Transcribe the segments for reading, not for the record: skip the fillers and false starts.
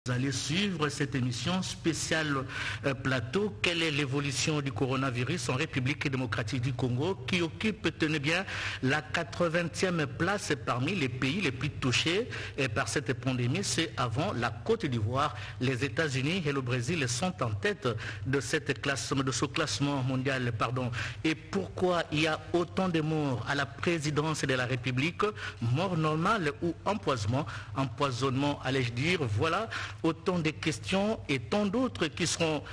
Vous allez suivre cette émission spéciale plateau. Quelle est l'évolution du coronavirus en République démocratique du Congo qui occupe, tenez bien, la 80e place parmi les pays les plus touchés par cette pandémie. C'est avant la Côte d'Ivoire. Les États-Unis et le Brésil sont en tête de ce classement mondial. Et pourquoi il y a autant de morts à la présidence de la République? Mort normale ou empoisonnement, allais-je dire. Voilà autant de questions et tant d'autres qui seront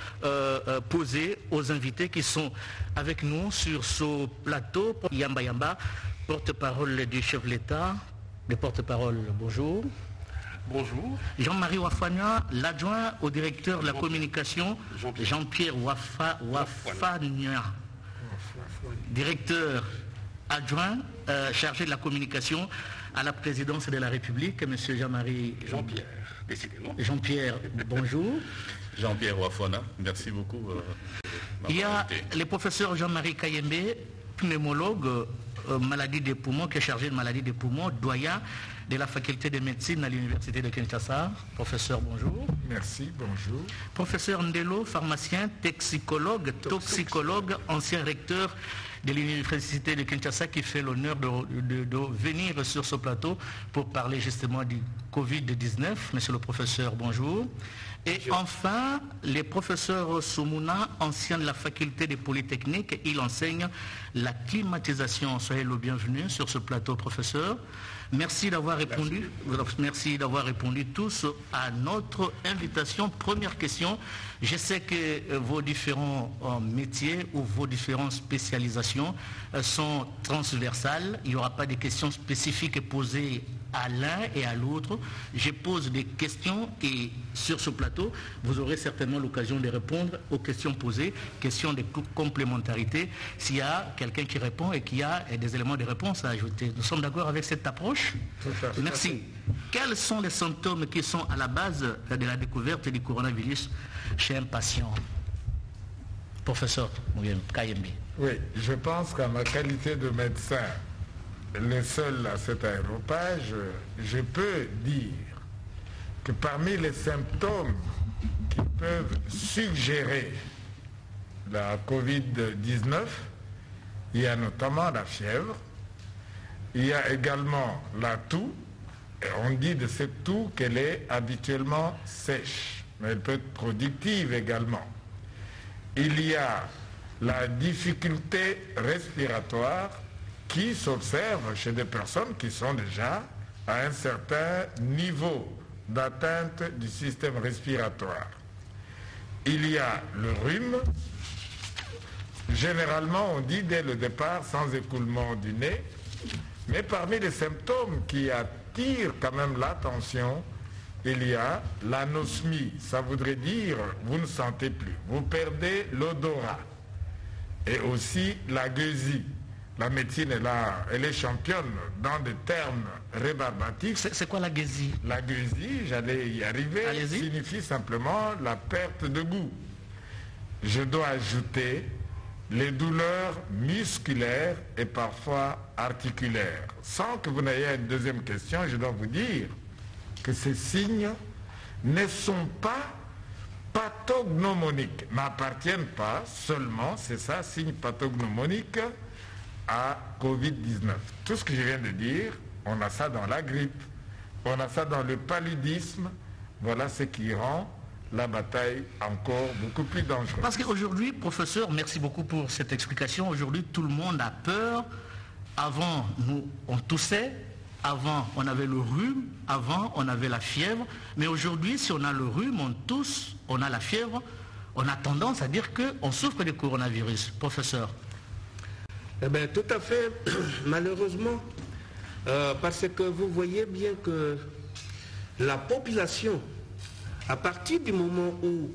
posées aux invités qui sont avec nous sur ce plateau. Yamba Yamba, porte-parole du chef de l'État. Le porte-parole, bonjour. Bonjour. Jean-Marie Wafania, l'adjoint au directeur de la communication, Jean-Pierre Wafania, directeur adjoint chargé de la communication à la présidence de la République, monsieur Jean-Marie... Jean-Pierre, décidément. Jean-Pierre, bonjour. Jean-Pierre Wafana, merci beaucoup. Il y a le professeur Jean-Marie Kayembe, pneumologue, maladie des poumons, qui est chargé de maladie des poumons, doyen de la faculté de médecine à l'université de Kinshasa. Professeur, bonjour. Merci, bonjour. Professeur Ndelo, pharmacien, toxicologue, ancien recteur de l'université de Kinshasa, qui fait l'honneur de venir sur ce plateau pour parler justement du Covid-19. Monsieur le professeur, bonjour. Et enfin, le professeur Soumouna, ancien de la faculté des Polytechniques, il enseigne la climatisation. Soyez le bienvenu sur ce plateau, professeur. Merci d'avoir répondu. Merci d'avoir répondu tous à notre invitation. Première question. Je sais que vos différents métiers ou vos différentes spécialisations sont transversales. Il n'y aura pas de questions spécifiques posées à l'un et à l'autre. Je pose des questions et sur ce plateau, vous aurez certainement l'occasion de répondre aux questions posées, questions de complémentarité, s'il y a quelqu'un qui répond et qui a des éléments de réponse à ajouter. Nous sommes d'accord avec cette approche? Merci. Quels sont les symptômes qui sont à la base de la découverte du coronavirus chez un patient? Professeur Kayembe. Oui, je pense qu'en ma qualité de médecin, le seul à cet aéropage, je peux dire que parmi les symptômes qui peuvent suggérer la Covid-19, il y a notamment la fièvre, il y a également la toux, et on dit de cette toux qu'elle est habituellement sèche, mais elle peut être productive également. Il y a la difficulté respiratoire qui s'observe chez des personnes qui sont déjà à un certain niveau d'atteinte du système respiratoire. Il y a le rhume. Généralement, on dit dès le départ sans écoulement du nez. Mais parmi les symptômes qui attirent quand même l'attention, il y a l'anosmie. Ça voudrait dire vous ne sentez plus, vous perdez l'odorat. Et aussi la gueusie. La médecine est là, elle est championne dans des termes rébarbatifs. C'est quoi la gueusie? La gueusie, j'allais y arriver, signifie simplement la perte de goût. Je dois ajouter les douleurs musculaires et parfois articulaires. Sans que vous n'ayez une deuxième question, je dois vous dire que ces signes ne sont pas pathognomoniques, n'appartiennent pas seulement, c'est ça, signe pathognomonique, à Covid-19. Tout ce que je viens de dire, on a ça dans la grippe, on a ça dans le paludisme. Voilà ce qui rend la bataille encore beaucoup plus dangereuse. Parce qu'aujourd'hui, professeur, merci beaucoup pour cette explication. Aujourd'hui, tout le monde a peur. Avant, nous, on toussait. Avant, on avait le rhume. Avant, on avait la fièvre. Mais aujourd'hui, si on a le rhume, on tousse, on a la fièvre, on a tendance à dire qu'on souffre du coronavirus. Professeur. Eh bien, tout à fait, malheureusement, parce que vous voyez bien que la population, à partir du moment où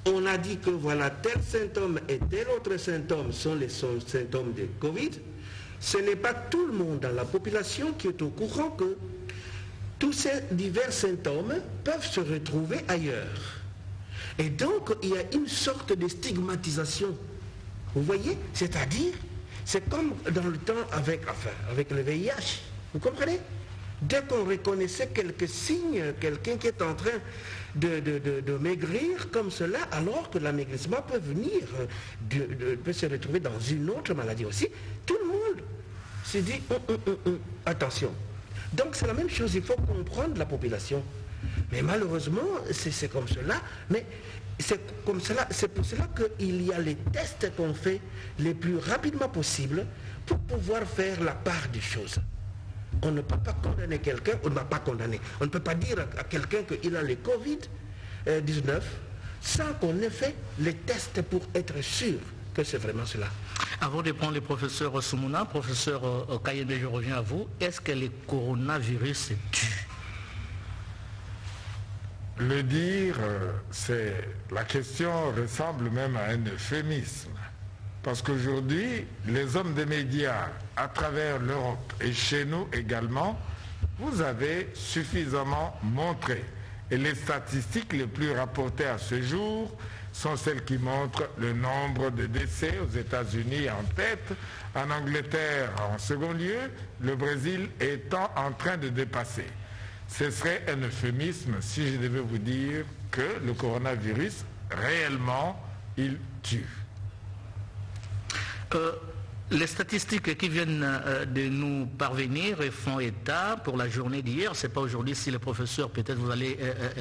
on a dit que voilà, tel symptôme et tel autre symptôme sont les symptômes de Covid, ce n'est pas tout le monde dans la population qui est au courant que tous ces divers symptômes peuvent se retrouver ailleurs. Et donc, il y a une sorte de stigmatisation. Vous voyez? C'est-à-dire, c'est comme dans le temps avec le VIH. Vous comprenez? dès qu'on reconnaissait quelques signes, quelqu'un qui est en train de maigrir comme cela, alors que l'amaigrissement peut venir, peut se retrouver dans une autre maladie aussi, tout le monde se dit attention. Donc c'est la même chose, il faut comprendre la population. Mais malheureusement, c'est comme cela. Mais c'est comme cela, c'est pour cela qu'il y a les tests qu'on fait les plus rapidement possible pour pouvoir faire la part des choses. On ne peut pas condamner quelqu'un, on ne va pas condamner. On ne peut pas dire à quelqu'un qu'il a le Covid-19 sans qu'on ait fait les tests pour être sûr que c'est vraiment cela. Avant de prendre le professeur Soumouna, professeur Kayembe, je reviens à vous. Est-ce que le coronavirus tue? Le dire, la question ressemble même à un euphémisme. Parce qu'aujourd'hui, les hommes des médias, à travers l'Europe et chez nous également, vous avez suffisamment montré. Et les statistiques les plus rapportées à ce jour sont celles qui montrent le nombre de décès aux États-Unis en tête, en Angleterre en second lieu, le Brésil étant en train de dépasser. Ce serait un euphémisme si je devais vous dire que le coronavirus, réellement, il tue. Les statistiques qui viennent de nous parvenir font état pour la journée d'hier, c'est pas aujourd'hui, si le professeur peut-être vous allez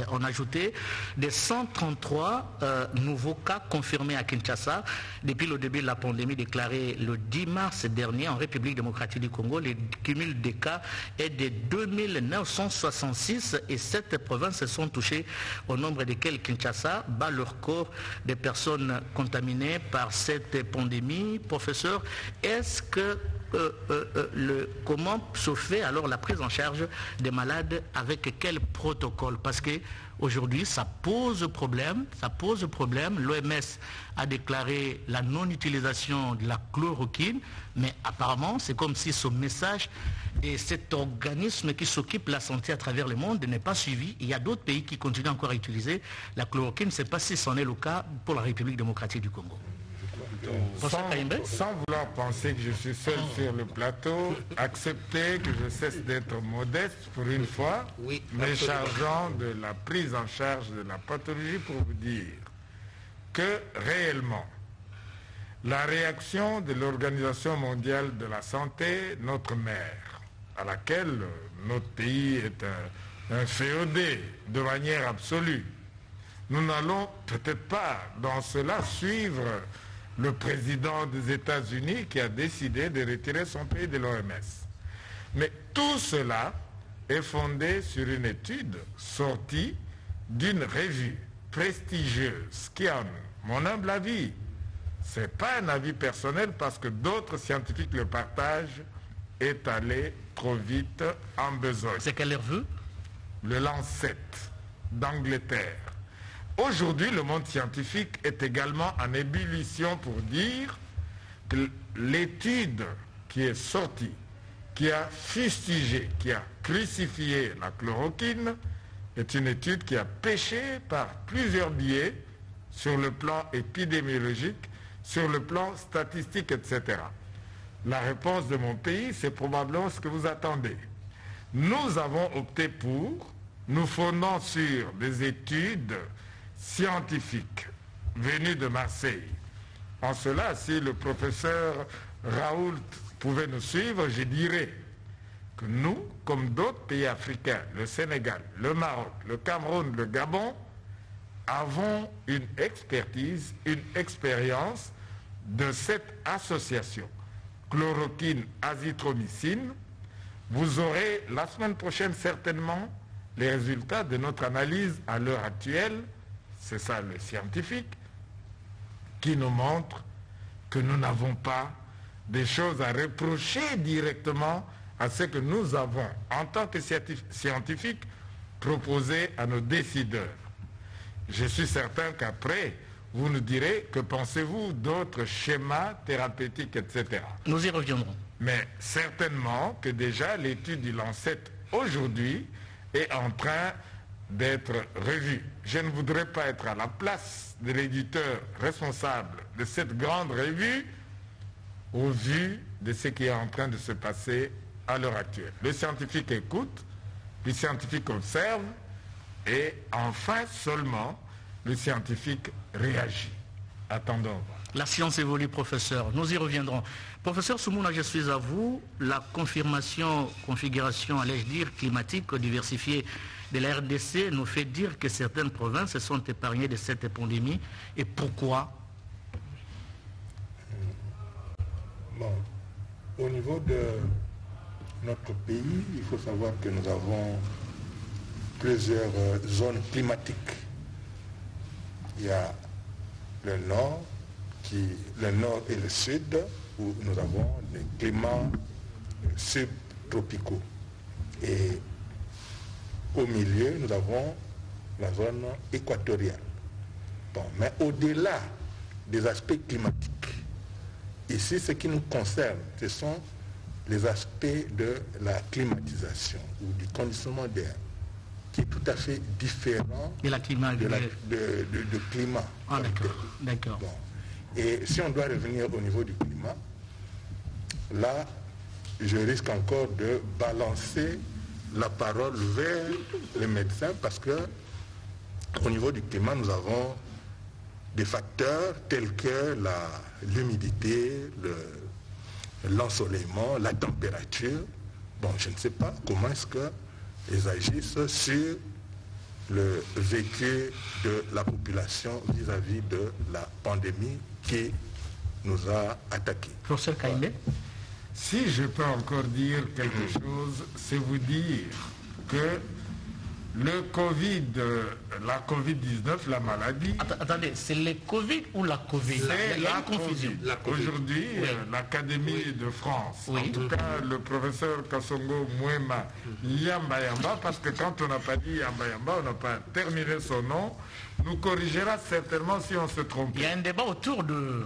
en ajouter, des 133 nouveaux cas confirmés à Kinshasa depuis le début de la pandémie déclarée le 10 mars dernier en République démocratique du Congo. Le cumul des cas est de 2966 et 7 provinces sont touchées, au nombre desquelles Kinshasa bat le record des personnes contaminées par cette pandémie. Professeur, est-ce que comment se fait alors la prise en charge des malades, avec quel protocole? Parce que aujourd'hui ça pose problème. L'OMS a déclaré la non-utilisation de la chloroquine, mais apparemment c'est comme si ce message et cet organisme qui s'occupe de la santé à travers le monde n'est pas suivi. Il y a d'autres pays qui continuent encore à utiliser la chloroquine. Je ne sais pas si c'en est le cas pour la République démocratique du Congo. Sans vouloir penser que je suis seul sur le plateau, acceptez que je cesse d'être modeste pour une fois, me chargeant de la prise en charge de la pathologie pour vous dire que réellement, la réaction de l'Organisation mondiale de la santé, notre mère, à laquelle notre pays est un féodé de manière absolue, nous n'allons peut-être pas dans cela suivre le président des États-Unis qui a décidé de retirer son pays de l'OMS. Mais tout cela est fondé sur une étude sortie d'une revue prestigieuse qui, en mon humble avis, ce n'est pas un avis personnel parce que d'autres scientifiques le partagent, est allé trop vite en besogne. C'est quelle revue? Le Lancet d'Angleterre. Aujourd'hui, le monde scientifique est également en ébullition pour dire que l'étude qui est sortie, qui a fustigé, qui a crucifié la chloroquine, est une étude qui a péché par plusieurs biais sur le plan épidémiologique, sur le plan statistique, etc. La réponse de mon pays, c'est probablement ce que vous attendez. Nous avons opté pour, nous fondons sur des études scientifiques venus de Marseille. En cela, si le professeur Raoult pouvait nous suivre, je dirais que nous, comme d'autres pays africains, le Sénégal, le Maroc, le Cameroun, le Gabon, avons une expertise, une expérience de cette association chloroquine azithromycine. Vous aurez la semaine prochaine certainement les résultats de notre analyse à l'heure actuelle. C'est ça le scientifique, qui nous montre que nous n'avons pas des choses à reprocher directement à ce que nous avons, en tant que scientifiques, proposé à nos décideurs. Je suis certain qu'après, vous nous direz que pensez-vous d'autres schémas thérapeutiques, etc. Nous y reviendrons. Mais certainement que déjà l'étude du Lancet aujourd'hui est en train d'être revue. Je ne voudrais pas être à la place de l'éditeur responsable de cette grande revue au vu de ce qui est en train de se passer à l'heure actuelle. Le scientifique écoute, le scientifique observe et enfin seulement le scientifique réagit. Attendons. La science évolue, professeur. Nous y reviendrons. Professeur Soumouna, je suis à vous. La configuration, allais-je dire, climatique diversifiée de la RDC nous fait dire que certaines provinces sont épargnées de cette pandémie. Et pourquoi? Bon, au niveau de notre pays, il faut savoir que nous avons plusieurs zones climatiques. Il y a le nord et le sud, où nous avons des climats subtropicaux. Et au milieu, nous avons la zone équatoriale. Bon, mais au-delà des aspects climatiques, ici, ce qui nous concerne, ce sont les aspects de la climatisation ou du conditionnement d'air, qui est tout à fait différent de climat. Ah, d'accord. Bon. Et si on doit revenir au niveau du climat, là, je risque encore de balancer la parole vers les médecins parce que au niveau du climat, nous avons des facteurs tels que l'humidité, l'ensoleillement, la température. Bon, je ne sais pas comment est-ce qu'ils agissent sur le vécu de la population vis-à-vis de la pandémie qui nous a attaqués. Professeur Kaïmé. Si je peux encore dire quelque chose, c'est vous dire que le Covid, la Covid-19, la maladie... Attendez, c'est le Covid ou la Covid? C'est la confusion. Aujourd'hui, l'Académie de France, en tout cas le professeur Kassongo Mouema Yamba Yamba, parce que quand on n'a pas dit Yamba Yamba, on n'a pas terminé son nom, nous corrigera certainement si on se trompe. Il y a un débat autour de...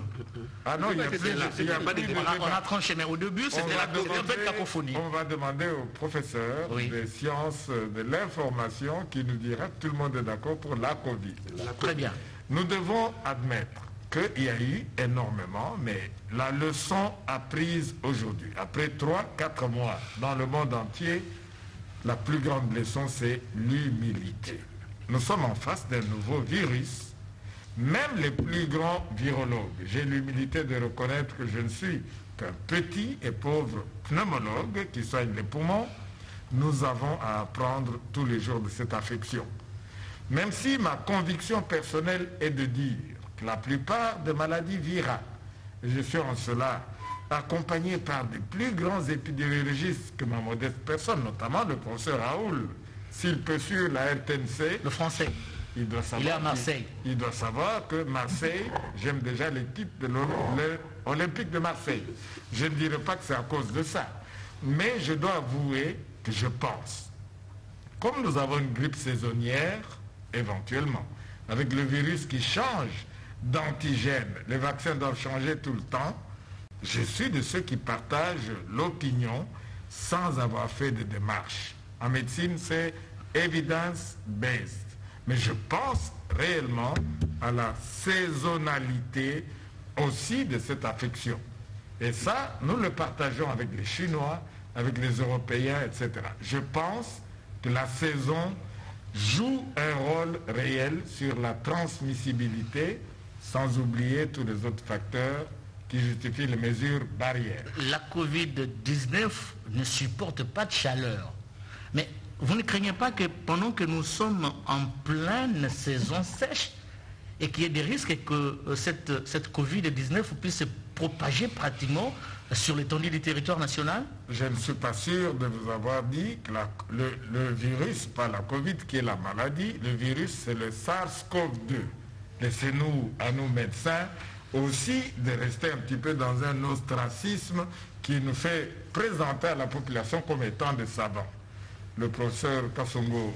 Ah non, il n'y a pas de débat. On a tranché, mais au début, c'était un peu de cacophonie. On va demander au professeur des sciences de l'information qui nous dira que tout le monde est d'accord pour la Covid. Très bien. Nous devons admettre qu'il y a eu énormément, mais la leçon apprise aujourd'hui, après 3-4 mois dans le monde entier, la plus grande leçon, c'est l'humilité. Nous sommes en face d'un nouveau virus. Même les plus grands virologues, j'ai l'humilité de reconnaître que je ne suis qu'un petit et pauvre pneumologue qui soigne les poumons, nous avons à apprendre tous les jours de cette affection. Même si ma conviction personnelle est de dire que la plupart des maladies virales, et je suis en cela accompagné par des plus grands épidémiologistes que ma modeste personne, notamment le professeur Raoul, s'il peut suivre la RTNC, le français, il est à Marseille. Il doit savoir que Marseille, j'aime déjà l'équipe de l'Olympique de Marseille. Je ne dirais pas que c'est à cause de ça. Mais je dois avouer que je pense, comme nous avons une grippe saisonnière, éventuellement, avec le virus qui change d'antigène, les vaccins doivent changer tout le temps, je suis de ceux qui partagent l'opinion sans avoir fait de démarche. En médecine, c'est evidence-based. Mais je pense réellement à la saisonnalité aussi de cette affection. Et ça, nous le partageons avec les Chinois, avec les Européens, etc. Je pense que la saison joue un rôle réel sur la transmissibilité, sans oublier tous les autres facteurs qui justifient les mesures barrières. La Covid-19 ne supporte pas de chaleur. Mais vous ne craignez pas que pendant que nous sommes en pleine saison sèche et qu'il y ait des risques que cette Covid-19 puisse se propager pratiquement sur l'étendue du territoire national? Je ne suis pas sûr de vous avoir dit que le virus, pas la Covid qui est la maladie, le virus c'est le SARS-CoV-2. Laissez-nous, à nous médecins, aussi de rester un petit peu dans un ostracisme qui nous fait présenter à la population comme étant des savants. Le professeur Kassongo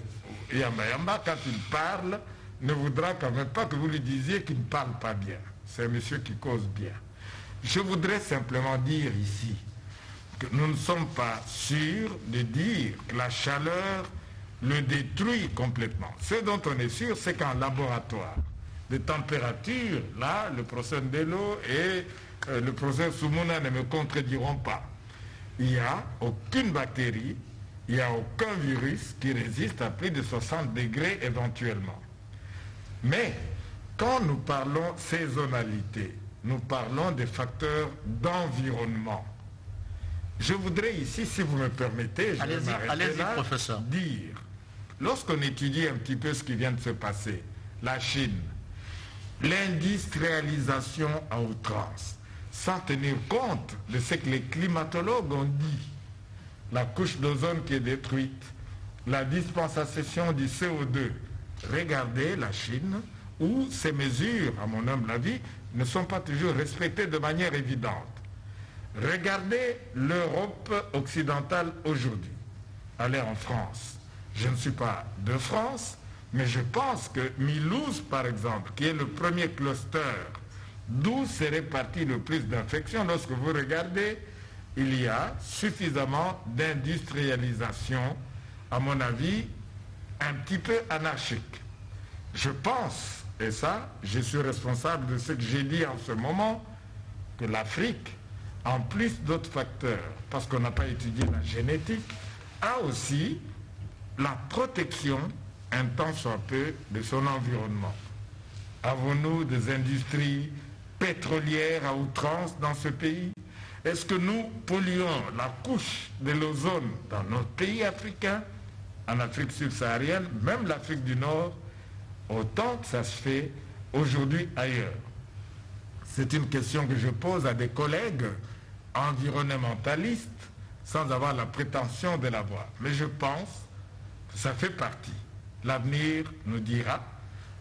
Yamba Yamba, quand il parle, ne voudra quand même pas que vous lui disiez qu'il ne parle pas bien. C'est un monsieur qui cause bien. Je voudrais simplement dire ici que nous ne sommes pas sûrs de dire que la chaleur le détruit complètement. Ce dont on est sûr, c'est qu'en laboratoire, de température, là, le professeur Ndelo et le professeur Soumouna ne me contrediront pas. Il n'y a aucune bactérie, il n'y a aucun virus qui résiste à plus de 60 degrés éventuellement. Mais quand nous parlons saisonnalité, nous parlons des facteurs d'environnement. Je voudrais ici, si vous me permettez, je vais m'arrêter là, professeur. dire, lorsqu'on étudie un petit peu ce qui vient de se passer, la Chine, l'industrialisation à outrance, sans tenir compte de ce que les climatologues ont dit, la couche d'ozone qui est détruite, la dispensation du CO2. Regardez la Chine, où ces mesures, à mon humble avis, ne sont pas toujours respectées de manière évidente. Regardez l'Europe occidentale aujourd'hui. Allez en France. Je ne suis pas de France, mais je pense que Mulhouse, par exemple, qui est le premier cluster d'où serait parti le plus d'infections, lorsque vous regardez, il y a suffisamment d'industrialisation, à mon avis, un petit peu anarchique. Je pense, et ça, je suis responsable de ce que j'ai dit en ce moment, que l'Afrique, en plus d'autres facteurs, parce qu'on n'a pas étudié la génétique, a aussi la protection, un tant soit peu, de son environnement. Avons-nous des industries pétrolières à outrance dans ce pays? Est-ce que nous polluons la couche de l'ozone dans notre pays africain, en Afrique subsaharienne, même l'Afrique du Nord, autant que ça se fait aujourd'hui ailleurs? C'est une question que je pose à des collègues environnementalistes sans avoir la prétention de l'avoir. Mais je pense que ça fait partie. L'avenir nous dira,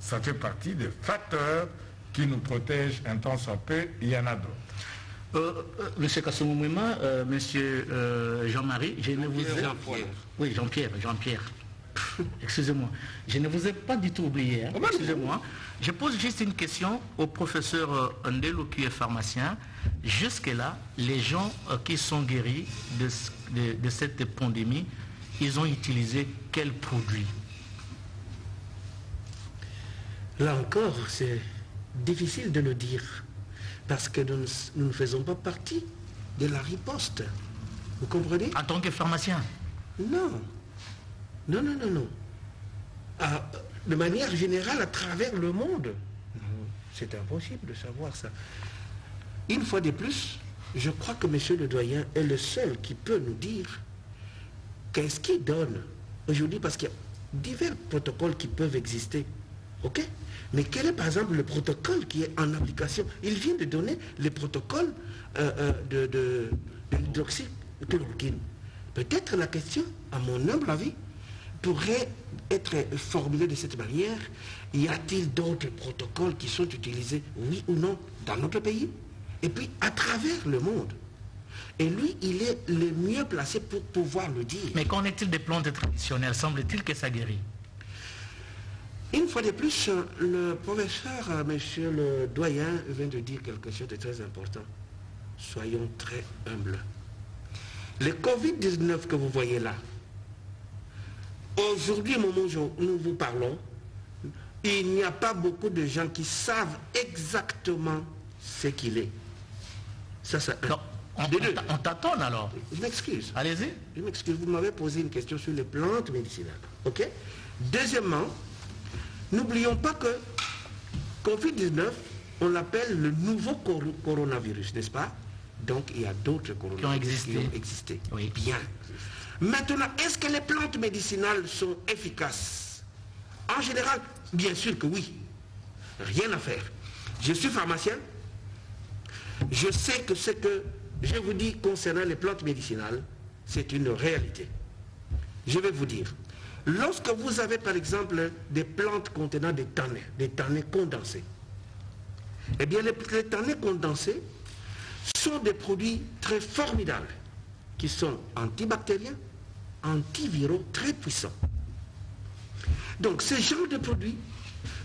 ça fait partie des facteurs qui nous protègent un temps soit peu, il y en a d'autres. Monsieur Kassoumouima, monsieur Jean-Marie, je ne vous ai... Oui, Jean-Pierre. Excusez-moi. Je ne vous ai pas du tout oublié. Hein. Excusez-moi. Je pose juste une question au professeur Ndelo qui est pharmacien. Jusque-là, les gens qui sont guéris de cette pandémie, ils ont utilisé quels produits? Là encore, c'est difficile de le dire, parce que nous ne faisons pas partie de la riposte. Vous comprenez? En tant que pharmacien? Non. De manière générale, à travers le monde, c'est impossible de savoir ça. Une fois de plus, je crois que monsieur le doyen est le seul qui peut nous dire qu'est-ce qu'il donne aujourd'hui, parce qu'il y a divers protocoles qui peuvent exister. Ok? Mais quel est par exemple le protocole qui est en application? Il vient de donner le protocole de l'hydroxychloroquine. Peut-être la question, à mon humble avis, pourrait être formulée de cette manière. Y a-t-il d'autres protocoles qui sont utilisés, oui ou non, dans notre pays? Et puis à travers le monde. Et lui, il est le mieux placé pour pouvoir le dire. Mais qu'en est-il des plantes traditionnelles? Semble-t-il que ça guérit? Une fois de plus, le professeur, monsieur le doyen, vient de dire quelque chose de très important. Soyons très humbles. Le Covid-19 que vous voyez là, aujourd'hui, au moment où nous vous parlons, il n'y a pas beaucoup de gens qui savent exactement ce qu'il est. Ça, c'est un. On tâtonne alors. Je m'excuse. Allez-y. Je m'excuse, vous m'avez posé une question sur les plantes médicinales. Ok? Deuxièmement, n'oublions pas que Covid-19, on l'appelle le nouveau coronavirus, n'est-ce pas? Donc il y a d'autres coronavirus qui ont existé. Oui. Bien. Maintenant, est-ce que les plantes médicinales sont efficaces? En général, bien sûr que oui. Rien à faire. Je suis pharmacien. Je sais que ce que je vous dis concernant les plantes médicinales, c'est une réalité. Je vais vous dire. Lorsque vous avez par exemple des plantes contenant des tannins condensés, eh bien les tannins condensés sont des produits très formidables qui sont antibactériens, antiviraux très puissants. Donc ces genres de produits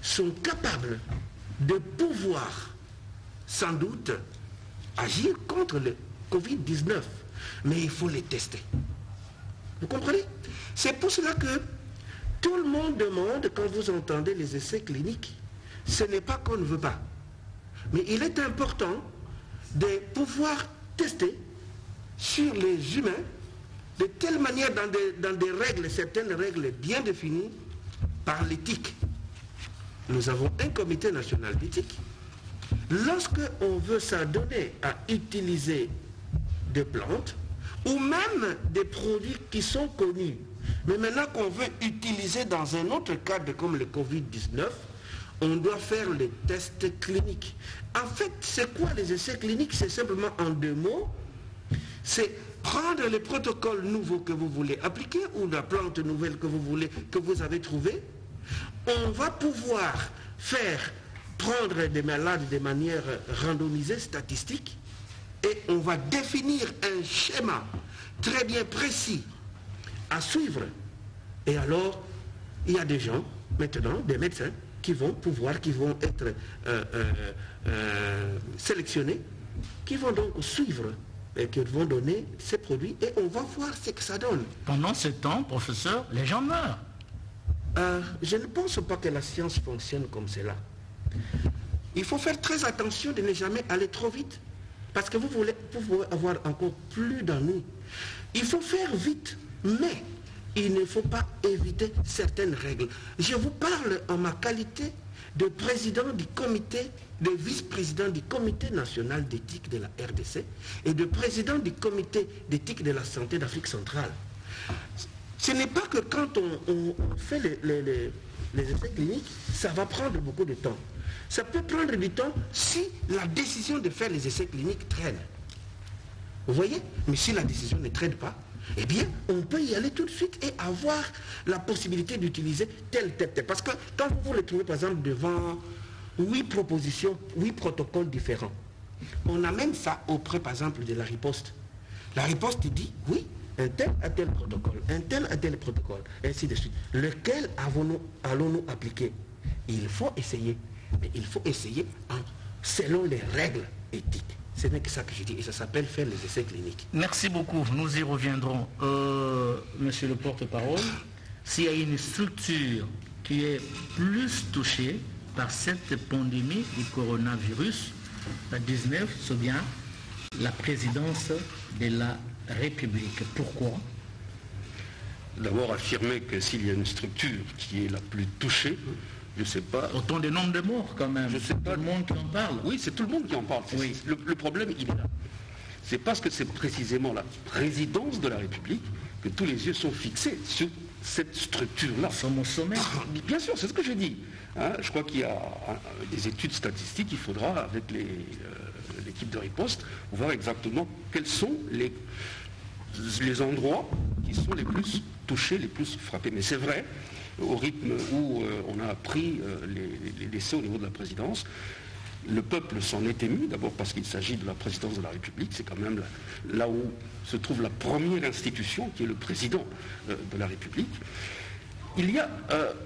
sont capables de pouvoir sans doute agir contre le Covid-19, mais il faut les tester. Vous comprenez? C'est pour cela que tout le monde demande, quand vous entendez les essais cliniques, ce n'est pas qu'on ne veut pas. Mais il est important de pouvoir tester sur les humains de telle manière dans des règles, certaines règles bien définies par l'éthique. Nous avons un comité national d'éthique. Lorsque on veut s'adonner à utiliser des plantes ou même des produits qui sont connus, mais maintenant qu'on veut utiliser dans un autre cadre comme le Covid-19, on doit faire les tests cliniques. En fait, c'est quoi les essais cliniques? C'est simplement en 2 mots, c'est prendre les protocoles nouveaux que vous voulez appliquer ou la plante nouvelle que vous avez trouvée. On va pouvoir prendre des malades de manière randomisée, statistique, et on va définir un schéma très bien précis à suivre. Et alors, il y a des gens, maintenant, des médecins, qui vont être sélectionnés, qui vont donc suivre et qui vont donner ces produits, et on va voir ce que ça donne. Pendant ce temps, professeur, les gens meurent. Je ne pense pas que la science fonctionne comme cela. Il faut faire très attention de ne jamais aller trop vite, parce que vous pouvez avoir encore plus d'ennuis. Il faut faire vite, mais il ne faut pas éviter certaines règles. Je vous parle en ma qualité de président du comité, de vice-président du comité national d'éthique de la RDC et de président du comité d'éthique de la santé d'Afrique centrale. Ce n'est pas que quand on fait les essais cliniques, ça va prendre beaucoup de temps. Ça peut prendre du temps si la décision de faire les essais cliniques traîne. Vous voyez? Mais si la décision ne traîne pas, eh bien, on peut y aller tout de suite et avoir la possibilité d'utiliser tel. Parce que quand vous vous retrouvez, par exemple, devant 8 propositions, 8 protocoles différents, on amène ça auprès, par exemple, de la riposte. La riposte dit, oui, un tel a tel protocole, un tel a tel protocole, et ainsi de suite. Lequel allons-nous appliquer? Il faut essayer, mais il faut essayer selon les règles éthiques. Ce n'est que ça que je dis, et ça s'appelle faire les essais cliniques. Merci beaucoup, nous y reviendrons. Monsieur le porte-parole, s'il y a une structure qui est plus touchée par cette pandémie du coronavirus, la 19, c'est bien la présidence de la République. Pourquoi? D'abord, affirmer que s'il y a une structure qui est la plus touchée, je ne sais pas... Autant de nombre de morts quand même. Je sais pas. Tout le monde qui en parle. Oui, c'est tout le monde qui en parle. Oui. Le problème, il est là. C'est parce que c'est précisément la présidence de la République que tous les yeux sont fixés sur cette structure-là. Nous sommes au sommet. Bien sûr, c'est ce que j'ai dit. Hein, je crois qu'il y a des études statistiques, il faudra, avec l'équipe de riposte, voir exactement quels sont les endroits qui sont les plus touchés, les plus frappés. Mais c'est vrai, au rythme où on a pris les décès au niveau de la présidence, le peuple s'en est ému, d'abord parce qu'il s'agit de la présidence de la République, c'est quand même là où se trouve la première institution qui est le président de la République. Il y a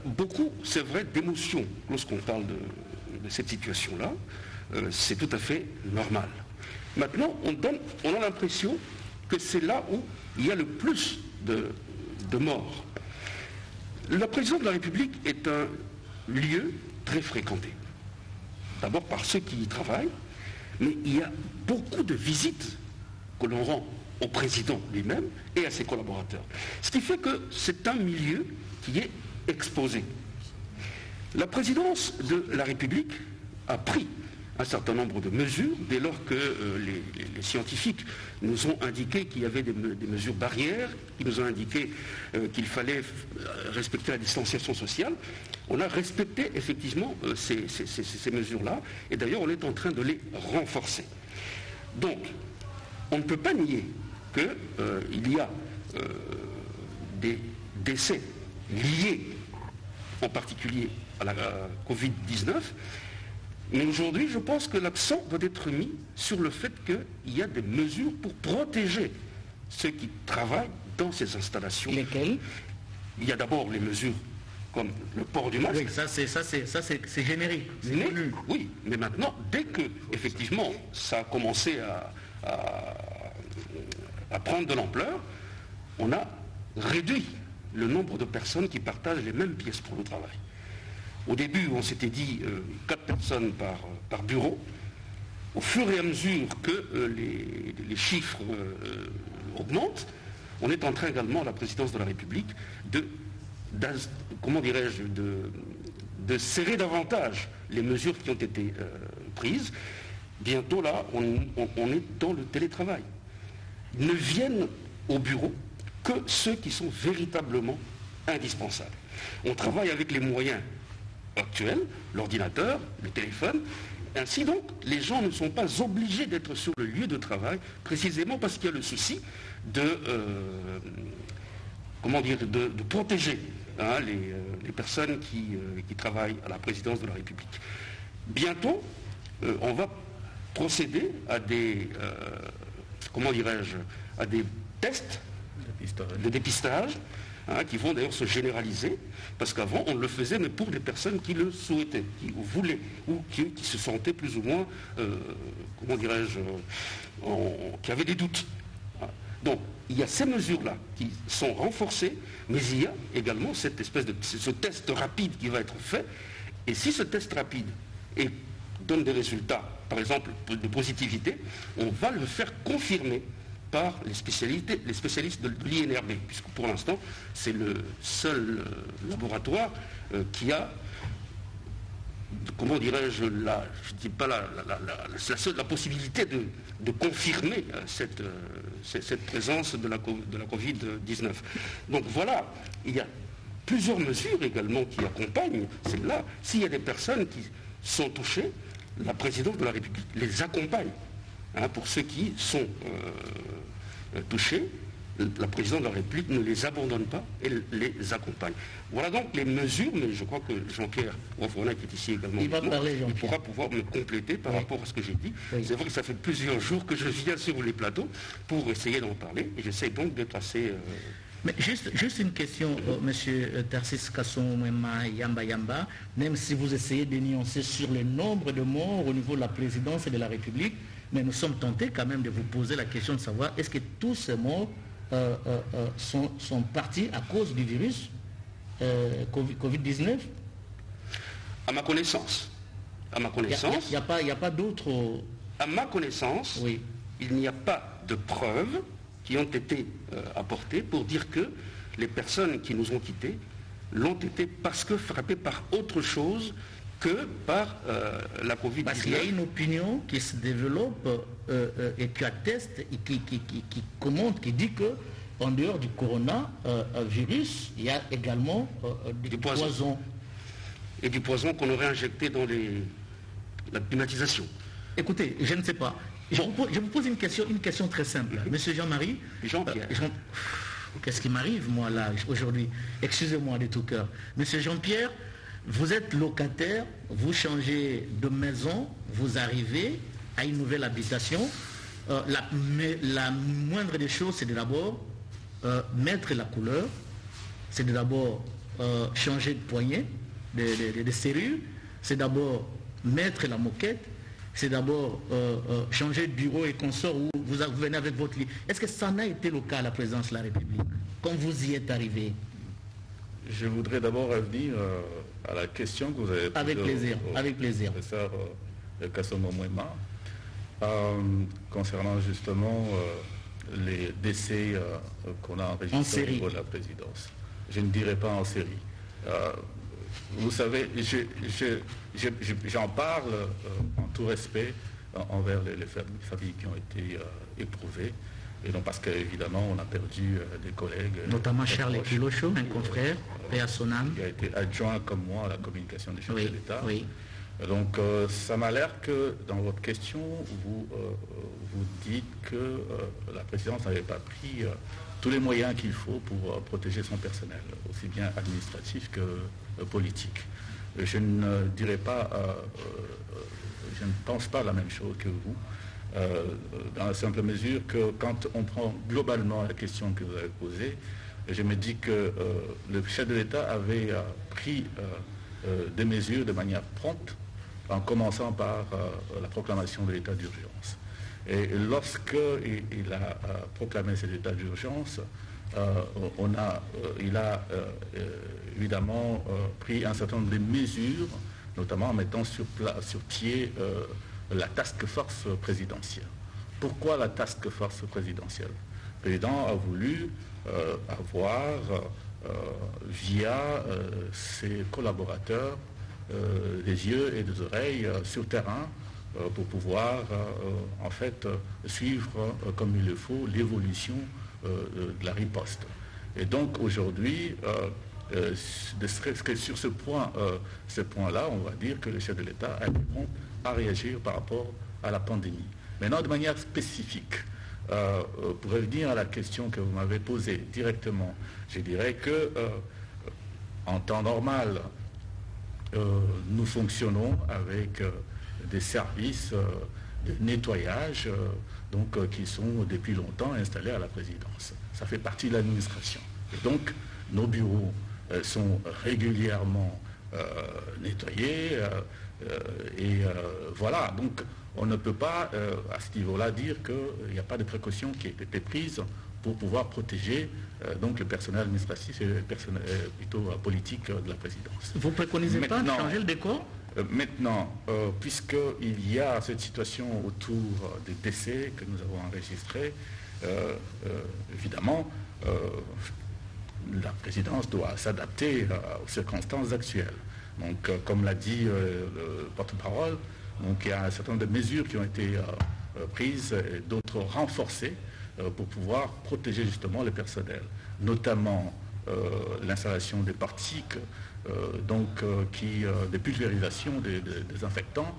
beaucoup, c'est vrai, d'émotions lorsqu'on parle de cette situation-là, c'est tout à fait normal. Maintenant, on a l'impression que c'est là où il y a le plus de morts. La présidence de la République est un lieu très fréquenté. D'abord par ceux qui y travaillent, mais il y a beaucoup de visites que l'on rend au président lui-même et à ses collaborateurs. Ce qui fait que c'est un milieu qui est exposé. La présidence de la République a pris un certain nombre de mesures dès lors que les scientifiques nous ont indiqué qu'il y avait des mesures barrières, qui nous ont indiqué qu'il fallait respecter la distanciation sociale. On a respecté effectivement ces mesures-là, et d'ailleurs on est en train de les renforcer. Donc, on ne peut pas nier qu'il y a des décès liés en particulier à la Covid-19, mais aujourd'hui je pense que l'accent doit être mis sur le fait qu'il y a des mesures pour protéger ceux qui travaillent dans ces installations. Lesquelles? Il y a d'abord les mesures comme le port du masque. Oui, ça c'est générique. Oui, mais maintenant, dès que effectivement ça a commencé à prendre de l'ampleur, on a réduit le nombre de personnes qui partagent les mêmes pièces pour le travail. Au début, on s'était dit 4 personnes par bureau. Au fur et à mesure que les chiffres augmentent, on est en train également, à la présidence de la République, comment dirais-je, de serrer davantage les mesures qui ont été prises. Bientôt, là, on est dans le télétravail. Ne viennent au bureau que ceux qui sont véritablement indispensables. On travaille avec les moyens actuels, l'ordinateur, le téléphone. Ainsi donc, les gens ne sont pas obligés d'être sur le lieu de travail, précisément parce qu'il y a le souci de protéger les personnes qui travaillent à la présidence de la République. Bientôt, on va procéder à des, à des tests de dépistage, qui vont d'ailleurs se généraliser, parce qu'avant on le faisait, mais pour des personnes qui le souhaitaient, qui voulaient, ou qui se sentaient plus ou moins, qui avaient des doutes. Donc il y a ces mesures-là qui sont renforcées, mais il y a également cette espèce de ce test rapide qui va être fait, et si ce test rapide donne des résultats, par exemple de positivité, on va le faire confirmer par les spécialistes de l'INRB, puisque pour l'instant, c'est le seul laboratoire qui a, comment dirais-je, la possibilité de confirmer cette présence de la Covid-19. Donc voilà, il y a plusieurs mesures également qui accompagnent celle-là. S'il y a des personnes qui sont touchées, la présidence de la République les accompagne. Pour ceux qui sont touchés, la présidence de la République ne les abandonne pas, elle les accompagne. Voilà donc les mesures, mais je crois que Jean-Pierre Ouafouana, qui est ici également, il pourra pouvoir me compléter par rapport à ce que j'ai dit. Oui. C'est vrai que ça fait plusieurs jours que je viens sur les plateaux pour essayer d'en parler, et j'essaie donc d'être assez... Mais juste une question, monsieur Tarsis Kassoumouema Yamba, même si vous essayez de nuancer sur le nombre de morts au niveau de la présidence et de la République, mais nous sommes tentés quand même de vous poser la question de savoir est-ce que tous ces morts sont partis à cause du virus Covid-19? À ma connaissance. Il n'y a pas d'autres... À ma connaissance, oui. Il n'y a pas de preuves qui ont été apportées pour dire que les personnes qui nous ont quittés l'ont été parce que frappées par autre chose que par la Covid-19. Parce qu'il y a une opinion qui se développe et qui atteste et qui commente, qui dit que en dehors du coronavirus, il y a également du poison. Et du poison qu'on aurait injecté dans la climatisation. Écoutez, je ne sais pas. Je vous pose une question très simple. Monsieur Jean-Marie, Jean-Pierre. Qu'est-ce qui m'arrive, moi, là, aujourd'hui? Excusez-moi de tout cœur. Monsieur Jean-Pierre, vous êtes locataire, vous changez de maison, vous arrivez à une nouvelle habitation. La moindre des choses, c'est de d'abord mettre la couleur, c'est de d'abord changer de poignée, de serrure, c'est d'abord mettre la moquette, c'est d'abord changer de bureau et consort où vous venez avec votre lit. Est-ce que ça n'a été le cas à la présidence de la République, quand vous y êtes arrivé? Je voudrais d'abord revenir à la question que vous avez posée. Avec plaisir. Professeur Kassoumouema, concernant justement les décès qu'on a enregistrés au niveau de la présidence. Je ne dirais pas en série. Vous savez, j'en parle en tout respect envers les familles qui ont été éprouvées. Et donc parce qu'évidemment, on a perdu des collègues. Notamment Charles Kilocho, un confrère, paix à son âme. Qui a été adjoint comme moi à la communication des chefs de l'État. Oui. Donc ça m'a l'air que dans votre question, vous dites que la présidence n'avait pas pris tous les moyens qu'il faut pour protéger son personnel, aussi bien administratif que politique. Je ne dirais pas, je ne pense pas la même chose que vous. Dans la simple mesure que quand on prend globalement la question que vous avez posée, je me dis que le chef de l'État avait pris des mesures de manière prompte, en commençant par la proclamation de l'état d'urgence. Et lorsqu'il a proclamé cet état d'urgence, il a évidemment pris un certain nombre de mesures, notamment en mettant sur pied la task force présidentielle. Pourquoi la task force présidentielle? président a voulu avoir, via ses collaborateurs, des yeux et des oreilles sur terrain pour pouvoir en fait suivre comme il le faut l'évolution de la riposte. Et donc aujourd'hui, sur ce point-là, on va dire que le chef de l'État a été prompt à réagir par rapport à la pandémie. Maintenant, de manière spécifique, pour revenir à la question que vous m'avez posée directement, je dirais que en temps normal, nous fonctionnons avec des services de nettoyage qui sont depuis longtemps installés à la présidence. Ça fait partie de l'administration. Et donc, nos bureaux sont régulièrement nettoyés et voilà. Donc, on ne peut pas, à ce niveau-là, dire qu'il n'y a pas de précautions qui aient été prises pour pouvoir protéger donc le personnel administratif et le personnel plutôt politique de la présidence. Vous ne préconisez pas de changer le décor? Maintenant, puisqu'il y a cette situation autour des décès que nous avons enregistrés, évidemment, la présidence doit s'adapter aux circonstances actuelles. Donc, comme l'a dit le porte-parole, donc il y a un certain nombre de mesures qui ont été prises et d'autres renforcées pour pouvoir protéger justement le personnel, notamment l'installation des portiques, des pulvérisations des désinfectants,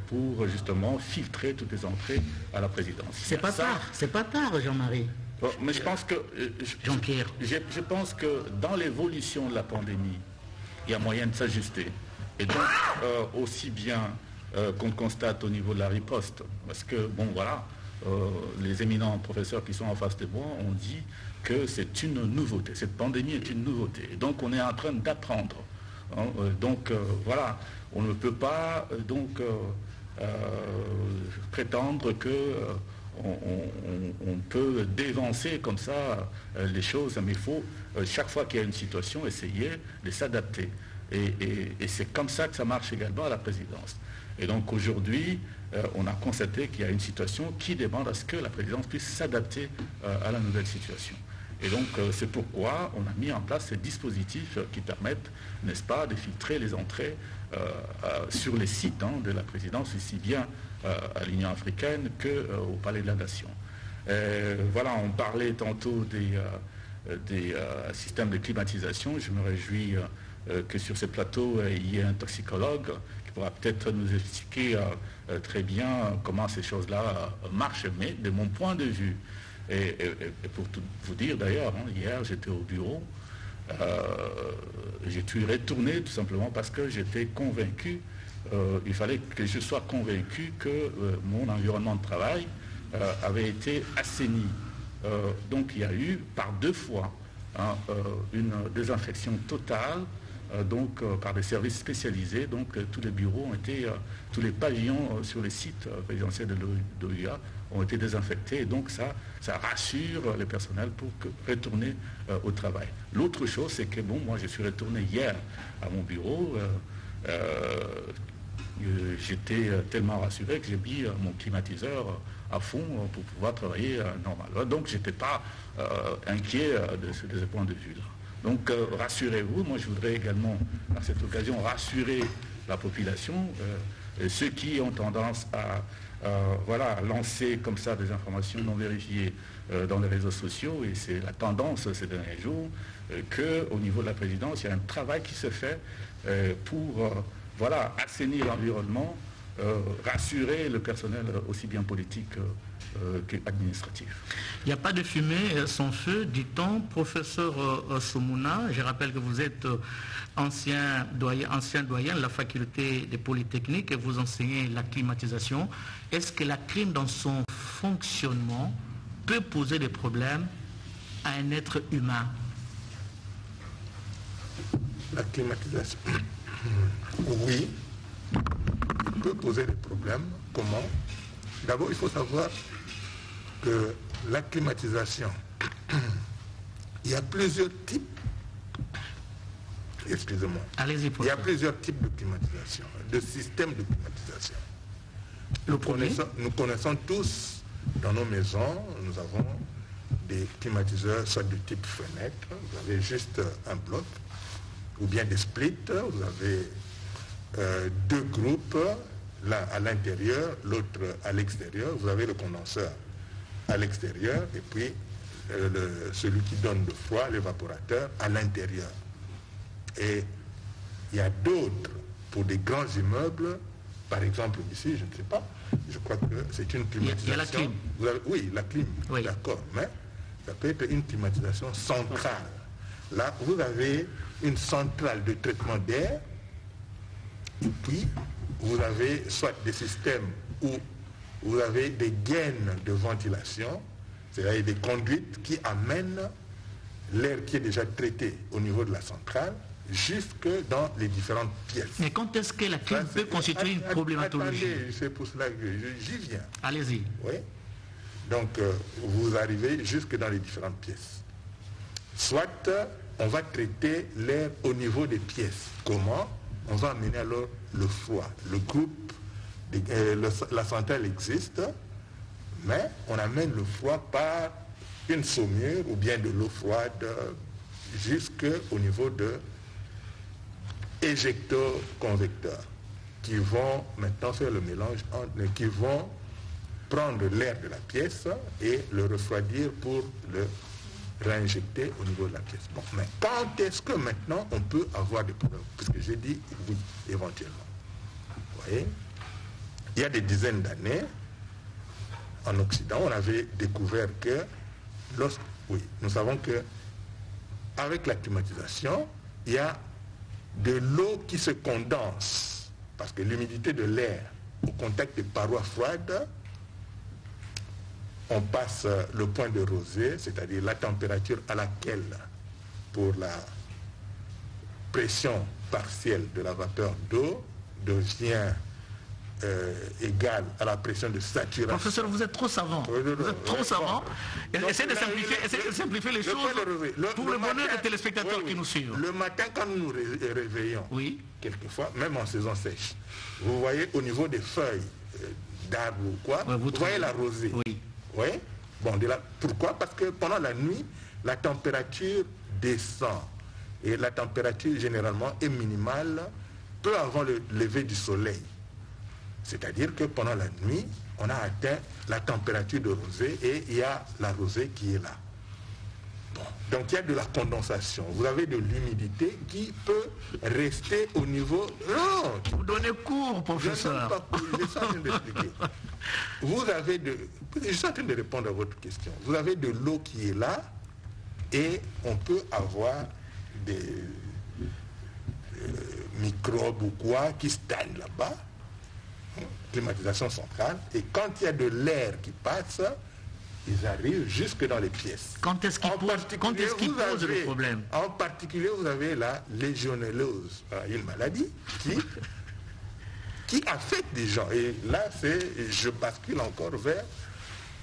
pour justement filtrer toutes les entrées à la présidence. C'est pas tard, Jean-Marie. Bon, mais je pense que Jean-Pierre. Je pense que dans l'évolution de la pandémie, il y a moyen de s'ajuster. Et donc, aussi bien qu'on constate au niveau de la riposte, parce que, bon, voilà, les éminents professeurs qui sont en face de moi ont dit que c'est une nouveauté, cette pandémie est une nouveauté. Et donc, on est en train d'apprendre. Hein, voilà, on ne peut pas prétendre que on peut dévancer comme ça les choses, mais il faut, chaque fois qu'il y a une situation, essayer de s'adapter. Et c'est comme ça que ça marche également à la présidence. Et donc aujourd'hui, on a constaté qu'il y a une situation qui demande à ce que la présidence puisse s'adapter à la nouvelle situation. Et donc c'est pourquoi on a mis en place ces dispositifs qui permettent, n'est-ce pas, de filtrer les entrées sur les sites de la présidence, aussi bien à l'Union africaine qu'au Palais de la Nation. Voilà, on parlait tantôt des systèmes de climatisation. Je me réjouis que sur ce plateau, il y ait un toxicologue qui pourra peut-être nous expliquer très bien comment ces choses-là marchent. Mais de mon point de vue, et pour tout vous dire d'ailleurs, hier j'étais au bureau, j'ai dû retourner tout simplement parce que j'étais convaincu, il fallait que je sois convaincu que mon environnement de travail avait été assaini. Donc il y a eu par 2 fois une désinfection totale, par des services spécialisés. Donc tous les bureaux ont été, tous les pavillons sur les sites présidentiels de l'OUA ont été désinfectés. Et donc ça rassure le personnel pour retourner au travail. L'autre chose, c'est que moi je suis retourné hier à mon bureau. J'étais tellement rassuré que j'ai mis mon climatiseur à fond pour pouvoir travailler normalement. Donc je n'étais pas inquiet de ce point de vue-là. Donc rassurez-vous, moi je voudrais également à cette occasion rassurer la population, ceux qui ont tendance à lancer comme ça des informations non vérifiées dans les réseaux sociaux, et c'est la tendance ces derniers jours, qu'au niveau de la présidence, il y a un travail qui se fait pour assainir l'environnement, rassurer le personnel aussi bien politique qu'administratif. Il n'y a pas de fumée sans feu, dit-on. Professeur Soumouna, je rappelle que vous êtes ancien doyen de la faculté des Polytechniques et vous enseignez la climatisation. Est-ce que la clim dans son fonctionnement peut poser des problèmes à un être humain? La climatisation, oui, peut poser des problèmes. Comment? D'abord, il faut savoir que la climatisation, il y a plusieurs types. Excusez-moi. Allez-y, il y a plusieurs types de climatisation, de systèmes de climatisation. Nous connaissons tous dans nos maisons, nous avons des climatiseurs, soit de type fenêtre, vous avez juste un bloc, ou bien des splits, vous avez deux groupes, l'un à l'intérieur, l'autre à l'extérieur, vous avez le condenseur à l'extérieur, et puis celui qui donne le froid, l'évaporateur, à l'intérieur. Et il y a d'autres, pour des grands immeubles, par exemple ici, je ne sais pas, je crois que c'est une climatisation. Il y a la clim. Oui, la clim, oui. D'accord, mais ça peut être une climatisation centrale. Là, vous avez une centrale de traitement d'air, et puis vous avez soit des systèmes où vous avez des gaines de ventilation, c'est-à-dire des conduites qui amènent l'air qui est déjà traité au niveau de la centrale jusque dans les différentes pièces. Mais quand est-ce que la clim peut constituer une problématologie? C'est pour cela que j'y viens. Allez-y. Oui. Donc, vous arrivez jusque dans les différentes pièces. Soit, on va traiter l'air au niveau des pièces. Comment? On va amener alors le froid. Le groupe, la centrale existe, mais on amène le froid par une saumure ou bien de l'eau froide jusqu'au niveau de éjecteurs-convecteurs qui vont maintenant faire le mélange, qui vont prendre l'air de la pièce et le refroidir pour le réinjecter au niveau de la pièce. Bon, mais quand est-ce que maintenant on peut avoir des problèmes? Puisque j'ai dit oui, éventuellement. Vous voyez, il y a des dizaines d'années, en Occident, on avait découvert que nous savons que avec la climatisation, il y a de l'eau qui se condense, parce que l'humidité de l'air au contact des parois froides, on passe le point de rosée, c'est-à-dire la température à laquelle, pour la pression partielle de la vapeur d'eau, devient égale à la pression de saturation. Professeur, vous êtes trop savant. Vous êtes trop savant. Essayez de simplifier les choses pour le bonheur des téléspectateurs qui nous suivent. Le matin, quand nous nous réveillons, quelquefois, même en saison sèche, vous voyez au niveau des feuilles d'arbres ou quoi, vous voyez la rosée. Oui. Bon, pourquoi? Parce que pendant la nuit, la température descend. Et la température, généralement, est minimale peu avant le lever du soleil. C'est-à-dire que pendant la nuit, on a atteint la température de rosée et il y a la rosée qui est là. Bon. Donc il y a de la condensation. Vous avez de l'humidité qui peut rester au niveau... Non. Vous donnez cours, professeur. Je suis en train d'expliquer. Vous avez je suis en train de répondre à votre question. Vous avez de l'eau qui est là et on peut avoir des microbes ou quoi qui stagnent là-bas. Climatisation centrale, et quand il y a de l'air qui passe, ils arrivent jusque dans les pièces. Quand est-ce qu'ils posent le problème? En particulier, vous avez la légionellose, une maladie qui affecte des gens. Et là, je bascule encore vers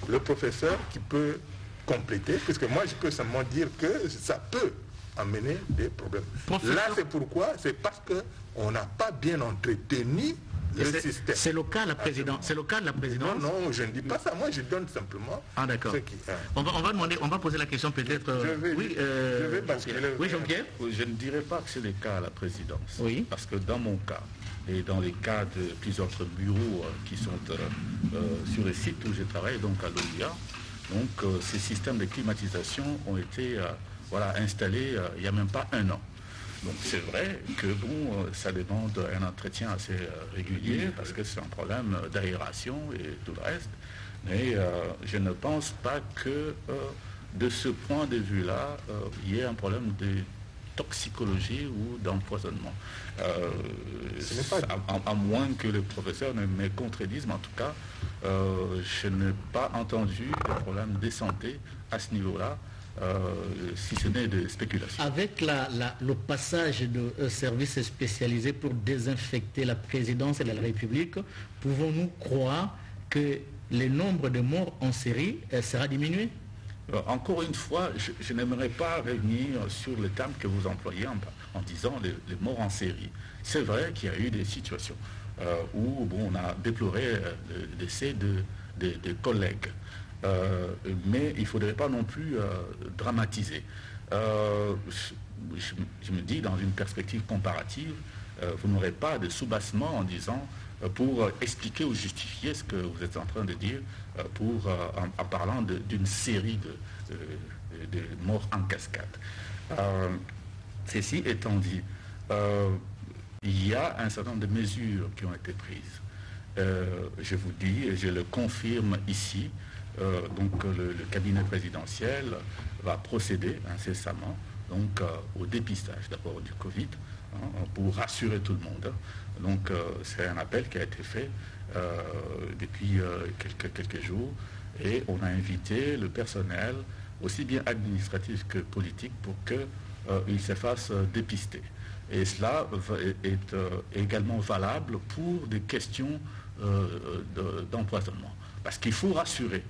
le professeur qui peut compléter, puisque moi, je peux seulement dire que ça peut amener des problèmes. Là, c'est pourquoi? C'est parce qu'on n'a pas bien entretenu c'est le cas de la présidence. Non, non, je ne dis pas ça. Moi, je donne simplement. Ah, d'accord. On va poser la question peut-être. Je vais basculer. Oui, Jean-Pierre. Je ne dirais pas que c'est le cas à la présidence. Oui. Parce que dans mon cas, et dans les cas de plusieurs autres bureaux qui sont sur les sites où j'ai travaillé, donc à l'OIA, donc ces systèmes de climatisation ont été installés il n'y a même pas un an. Donc c'est vrai que ça demande un entretien assez régulier parce que c'est un problème d'aération et tout le reste. Mais je ne pense pas que de ce point de vue-là, il y ait un problème de toxicologie ou d'empoisonnement. À moins que le professeur ne me contredise, mais en tout cas, je n'ai pas entendu de problème de santé à ce niveau-là. Si ce n'est de spéculation. Avec le passage de services spécialisés pour désinfecter la présidence de la République, pouvons-nous croire que le nombre de morts en série sera diminué? Encore une fois, je n'aimerais pas revenir sur le terme que vous employez en disant les morts en série. C'est vrai qu'il y a eu des situations où on a déploré le décès de des collègues. Mais il ne faudrait pas non plus dramatiser. Je me dis, dans une perspective comparative, vous n'aurez pas de soubassement en disant, pour expliquer ou justifier ce que vous êtes en train de dire, en parlant d'une série de morts en cascade. Ceci étant dit, il y a un certain nombre de mesures qui ont été prises. Je vous dis, et je le confirme ici, donc le cabinet présidentiel va procéder incessamment donc, au dépistage d'abord du Covid, pour rassurer tout le monde. Donc c'est un appel qui a été fait depuis quelques jours, et on a invité le personnel, aussi bien administratif que politique, pour qu'il se fasse dépister. Et cela est également valable pour des questions d'empoisonnement. Parce qu'il faut rassurer,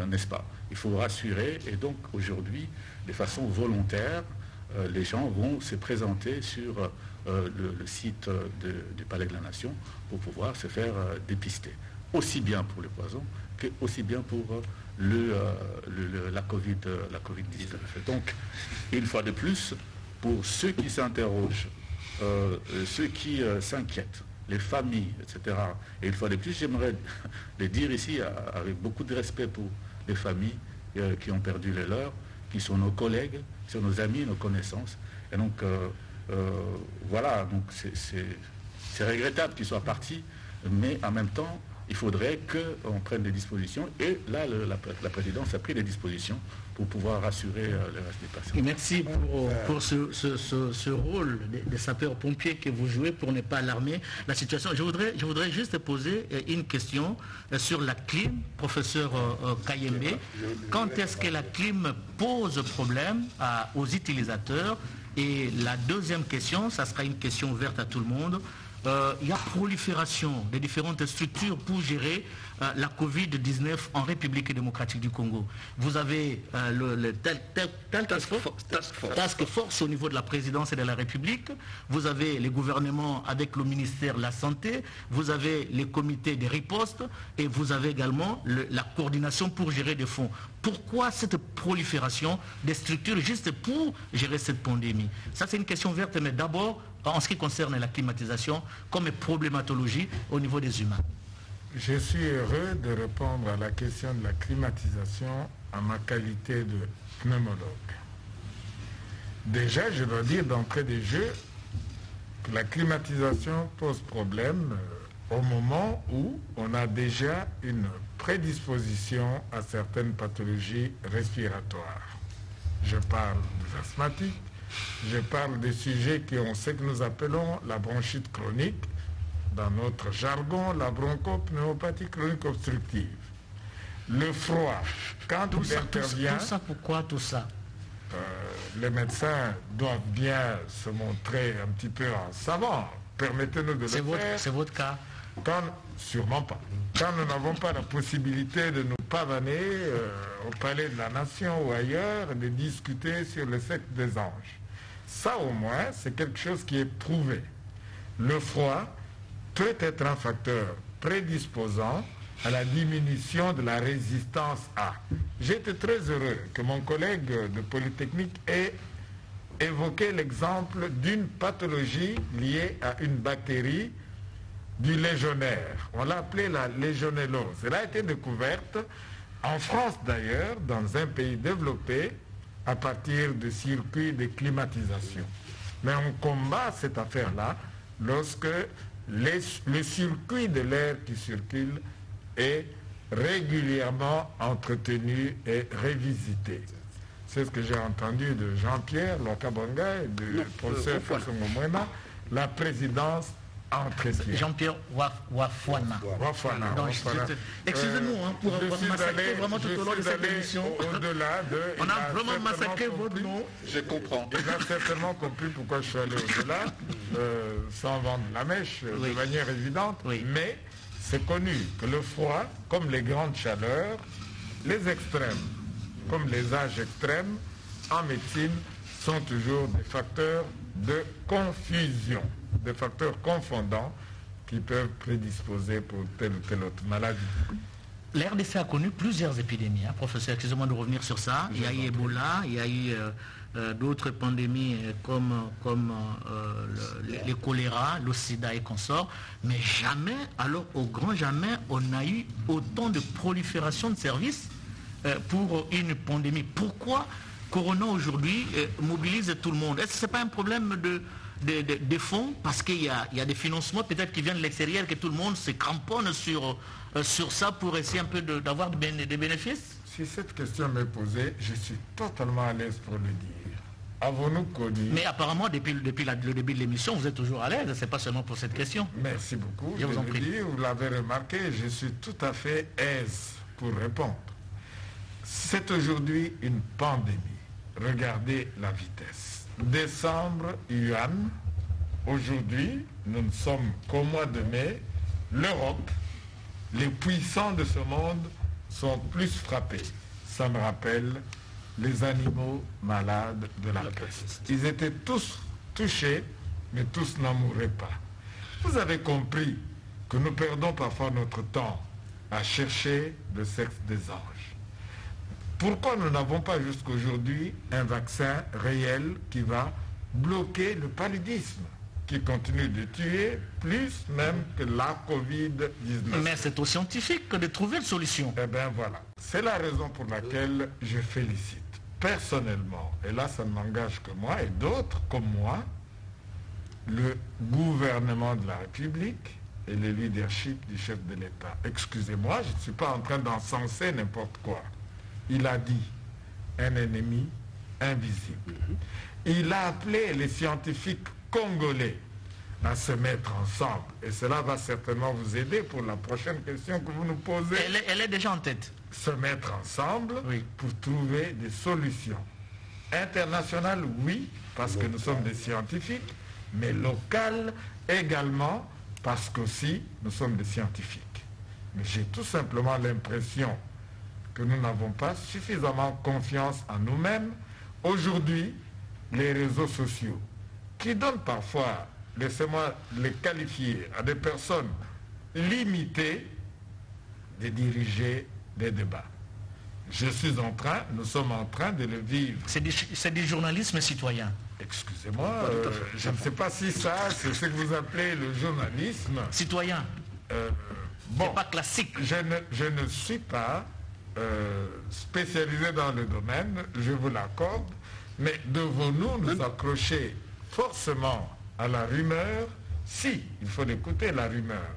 n'est-ce pas? Il faut rassurer, et donc aujourd'hui, de façon volontaire, les gens vont se présenter sur le site du Palais de la Nation pour pouvoir se faire dépister. Aussi bien pour le poison que aussi bien pour la Covid-19. Donc, une fois de plus, pour ceux qui s'interrogent, ceux qui s'inquiètent, les familles, etc. Et une fois de plus, j'aimerais le dire ici avec beaucoup de respect pour les familles qui ont perdu les leurs, qui sont nos collègues, qui sont nos amis, nos connaissances. Et donc, voilà, donc c'est regrettable qu'ils soient partis, mais en même temps, il faudrait qu'on prenne des dispositions. Et là, la présidence a pris des dispositions pour pouvoir rassurer le reste des patients. Et merci pour ce rôle de sapeurs-pompiers que vous jouez pour ne pas alarmer la situation. Je voudrais juste poser une question sur la clim, professeur Kayembe. Quand est-ce que la clim pose problème aux utilisateurs? Et la deuxième question, ça sera une question ouverte à tout le monde. Il y a prolifération des différentes structures pour gérer la Covid-19 en République démocratique du Congo. Vous avez le task force au niveau de la présidence et de la République, vous avez les gouvernements avec le ministère de la Santé, vous avez les comités de riposte et vous avez également la coordination pour gérer des fonds. Pourquoi cette prolifération des structures juste pour gérer cette pandémie? Ça, c'est une question verte, mais d'abord, en ce qui concerne la climatisation comme problématologie au niveau des humains. Je suis heureux de répondre à la question de la climatisation en ma qualité de pneumologue. Déjà, je dois dire d'entrée de jeu que la climatisation pose problème au moment où on a déjà une prédisposition à certaines pathologies respiratoires. Je parle des asthmatiques, je parle des sujets qui ont ce que nous appelons la bronchite chronique, dans notre jargon, la bronchopneumopathie chronique obstructive. Le froid, quand il intervient... Tout ça, pourquoi tout ça? Les médecins doivent bien se montrer un petit peu en savant. Permettez-nous de le faire. C'est votre cas? Sûrement pas. Quand nous n'avons pas la possibilité de nous pavaner au Palais de la Nation ou ailleurs, de discuter sur le sexe des anges. Ça au moins, c'est quelque chose qui est prouvé. Le froid peut être un facteur prédisposant à la diminution de la résistance A. J'étais très heureux que mon collègue de Polytechnique ait évoqué l'exemple d'une pathologie liée à une bactérie du légionnaire. On l'a appelée la légionellose. Elle a été découverte en France d'ailleurs, dans un pays développé, à partir de circuits de climatisation. Mais on combat cette affaire-là lorsque le circuit de l'air qui circule est régulièrement entretenu et revisité. C'est ce que j'ai entendu de Jean-Pierre Lokabanga et du professeur Fassongo Mwema, la présidence entretient. Jean-Pierre Wafouana. Excusez-nous pour avoir massacré vraiment tout au long de cette émission. On a vraiment massacré votre nom. Je comprends. Il a certainement compris pourquoi je suis allé au-delà, sans vendre la mèche, de manière évidente. Oui. Mais c'est connu que le froid, comme les grandes chaleurs, les extrêmes, comme les âges extrêmes, en médecine, sont toujours des facteurs de confusion, des facteurs confondants qui peuvent prédisposer pour telle ou telle autre maladie. la RDC a connu plusieurs épidémies, hein, professeur, excusez-moi de revenir sur ça. Il y a eu Ebola, il y a eu d'autres pandémies comme les choléra, le sida et consorts, mais jamais, alors au grand jamais, on a eu autant de prolifération de services pour une pandémie. Pourquoi Corona aujourd'hui mobilise tout le monde? Est-ce que ce n'est pas un problème de fonds, parce qu'il y a des financements peut-être qui viennent de l'extérieur, que tout le monde se cramponne sur ça pour essayer un peu d'avoir des bénéfices? Si cette question m'est posée, je suis totalement à l'aise pour le dire. Avons-nous connu... Mais apparemment, depuis le début de l'émission, vous êtes toujours à l'aise, c'est pas seulement pour cette question. Merci beaucoup. Je vous en prie. Vous l'avez remarqué, je suis tout à fait aise pour répondre. C'est aujourd'hui une pandémie. Regardez la vitesse. Décembre, Yuan. Aujourd'hui, nous ne sommes qu'au mois de mai. L'Europe, les puissants de ce monde sont plus frappés. Ça me rappelle les animaux malades de la peste. Ils étaient tous touchés, mais tous n'en mouraient pas. Vous avez compris que nous perdons parfois notre temps à chercher le sexe des anges. Pourquoi nous n'avons pas jusqu'aujourd'hui un vaccin réel qui va bloquer le paludisme, qui continue de tuer plus même que la Covid-19? Mais c'est aux scientifiques de trouver une solution. Eh bien voilà, c'est la raison pour laquelle je félicite personnellement, et là ça ne m'engage que moi et d'autres comme moi, le gouvernement de la République et le leadership du chef de l'État. Excusez-moi, je ne suis pas en train d'encenser n'importe quoi. Il a dit un ennemi invisible. Il a appelé les scientifiques congolais à se mettre ensemble. Et cela va certainement vous aider pour la prochaine question que vous nous posez. Elle est déjà en tête. Se mettre ensemble pour trouver des solutions. Internationales, oui, parce que nous sommes des scientifiques, mais locales également, parce qu'aussi nous sommes des scientifiques. Mais j'ai tout simplement l'impression que nous n'avons pas suffisamment confiance en nous-mêmes. Aujourd'hui, les réseaux sociaux, qui donnent parfois, laissez-moi les qualifier, à des personnes limitées de diriger des débats. Nous sommes en train de le vivre. C'est du journalisme citoyen. Excusez-moi, je ne sais pas si ça, c'est ce que vous appelez le journalisme. Citoyen. Bon, c'est pas classique. Je ne suis pas spécialisé dans le domaine, je vous l'accorde, mais devons-nous nous accrocher forcément à la rumeur? Si, il faut écouter la rumeur.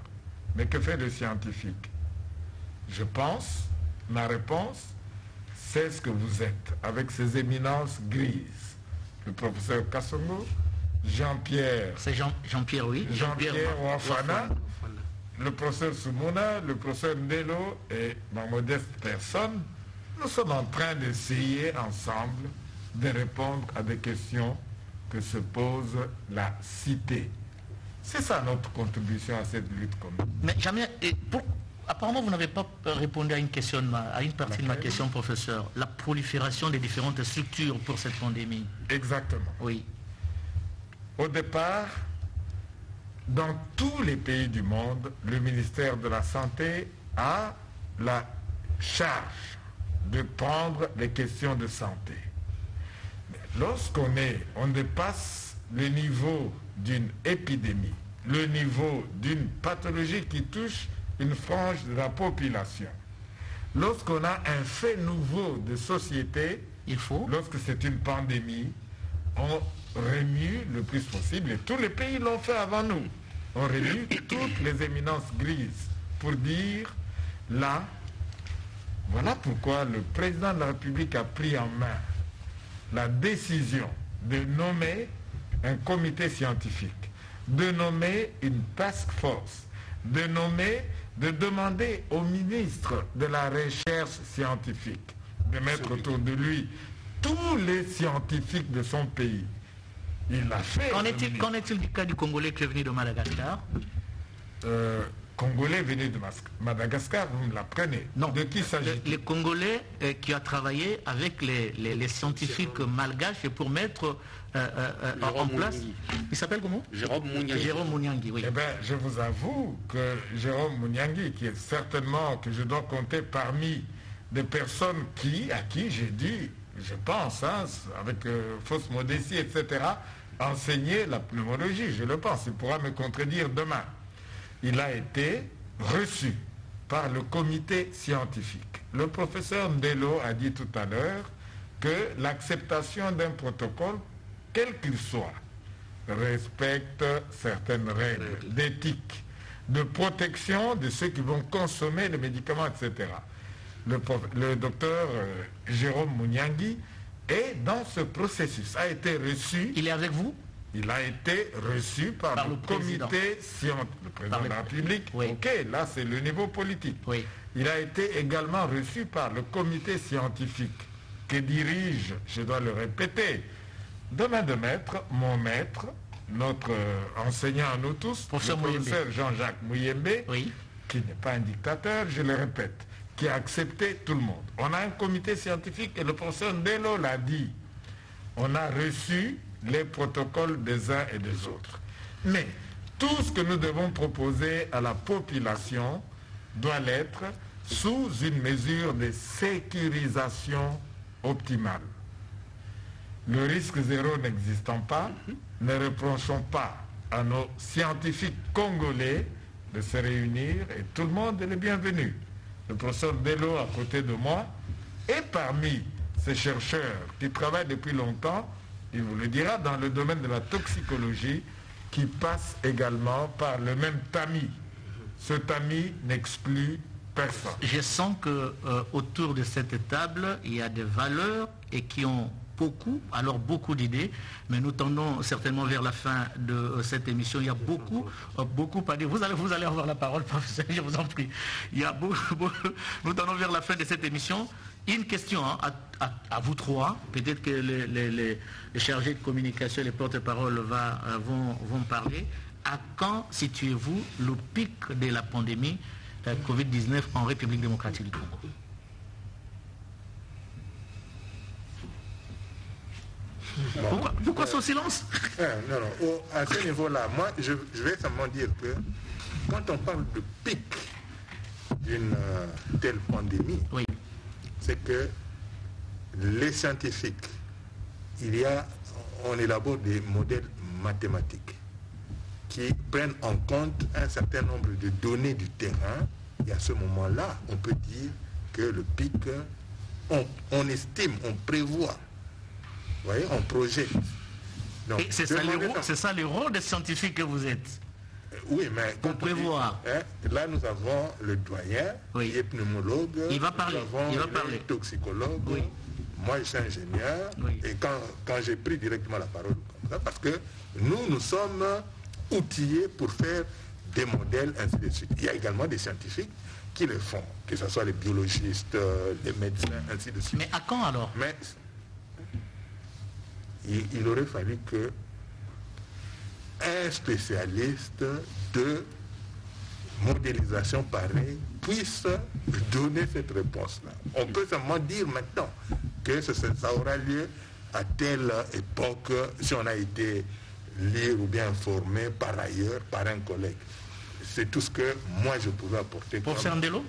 Mais que fait le scientifique? Je pense, ma réponse, c'est ce que vous êtes, avec ces éminences grises. Le professeur Kassongo, Jean-Pierre... C'est Jean-Pierre, oui. Jean-Pierre Ouafana, le professeur Soumouna, le professeur Ndelo et ma modeste personne, nous sommes en train d'essayer ensemble de répondre à des questions que se pose la cité. C'est ça notre contribution à cette lutte commune. Mais jamais... Apparemment, vous n'avez pas répondu à une partie de ma question, professeur. La prolifération des différentes structures pour cette pandémie. Exactement. Oui. Au départ, dans tous les pays du monde, le ministère de la Santé a la charge de prendre les questions de santé. On dépasse le niveau d'une épidémie, le niveau d'une pathologie qui touche une frange de la population. Lorsqu'on a un fait nouveau de société, lorsque c'est une pandémie, on remue le plus possible, et tous les pays l'ont fait avant nous. On remue toutes les éminences grises pour dire, là, voilà pourquoi le président de la République a pris en main la décision de nommer un comité scientifique, de nommer une task force, de demander au ministre de la Recherche scientifique de mettre autour de lui tous les scientifiques de son pays. Il l'a fait. Qu'en est-il du cas du Congolais qui est venu de Madagascar? Congolais venus de Madagascar, vous me l'apprenez. Non. De qui s'agit-il? Les Congolais qui a travaillé avec les scientifiques malgaches pour mettre en place... Mouniangui. Il s'appelle comment? Jérôme Mouniangui. Jérôme Mouniangui, oui. Eh bien, je vous avoue que Jérôme Mouniangui, qui est certainement, que je dois compter parmi des personnes à qui j'ai dit, je pense, hein, avec fausse modestie, etc., enseigner la pneumologie, je le pense. Il pourra me contredire demain. Il a été reçu par le comité scientifique. Le professeur Ndelo a dit tout à l'heure que l'acceptation d'un protocole, quel qu'il soit, respecte certaines règles d'éthique, de protection de ceux qui vont consommer les médicaments, etc. Le docteur Jérôme Mouniangui est dans ce processus, a été reçu. Il est avec vous? Il a été reçu par le comité scientifique, le président de la République. Oui. Ok, là c'est le niveau politique. Oui. Il a été également reçu par le comité scientifique que dirige, je dois le répéter, de main de maître, mon maître, notre enseignant à nous tous, Professeur le professeur Jean-Jacques Mouyembe, Oui. qui n'est pas un dictateur, je le répète, qui a accepté tout le monde. On a un comité scientifique et le professeur Ndelo l'a dit. On a reçu les protocoles des uns et des autres. Mais tout ce que nous devons proposer à la population doit l'être sous une mesure de sécurisation optimale. Le risque zéro n'existant pas, ne reprochons pas à nos scientifiques congolais de se réunir et tout le monde est le bienvenu. Le professeur Ndelo à côté de moi est parmi ces chercheurs qui travaillent depuis longtemps, il vous le dira, dans le domaine de la toxicologie, qui passe également par le même tamis. Ce tamis n'exclut personne. Je sens que autour de cette table, il y a des valeurs et qui ont beaucoup d'idées, mais nous tendons certainement vers la fin de cette émission. Il y a beaucoup à dire. Vous allez avoir la parole, professeur, je vous en prie. Il y a nous tendons vers la fin de cette émission. Une question à vous trois, peut-être que les chargés de communication, les porte-paroles vont parler. À quand situez-vous le pic de la pandémie Covid-19 en République démocratique du Congo? Pourquoi ce silence? Non, à ce niveau-là, moi, je vais seulement dire que quand on parle de pic d'une telle pandémie, Oui. c'est que les scientifiques, on élabore des modèles mathématiques qui prennent en compte un certain nombre de données du terrain, et à ce moment-là, on peut dire que le pic, on estime, on prévoit. Vous voyez, on projette. Donc, Et c'est ça le rôle des scientifiques que vous êtes. Oui, mais Pour prévoir. Là, nous avons le doyen, Oui. qui est pneumologue. Il va parler. Nous avons Il va le parler. toxicologue. Oui. Moi, je suis ingénieur. Oui. Et quand j'ai pris directement la parole comme ça, parce que nous sommes outillés pour faire des modèles, ainsi de suite. Il y a également des scientifiques qui le font, que ce soit les biologistes, les médecins, ainsi de suite. Mais à quand alors? Mais il aurait fallu que un spécialiste de modélisation pareille puisse donner cette réponse-là. On peut seulement dire maintenant que ça aura lieu à telle époque si on a été lire ou bien informé par ailleurs par un collègue. C'est tout ce que moi je pouvais apporter. Professeur Ndelo?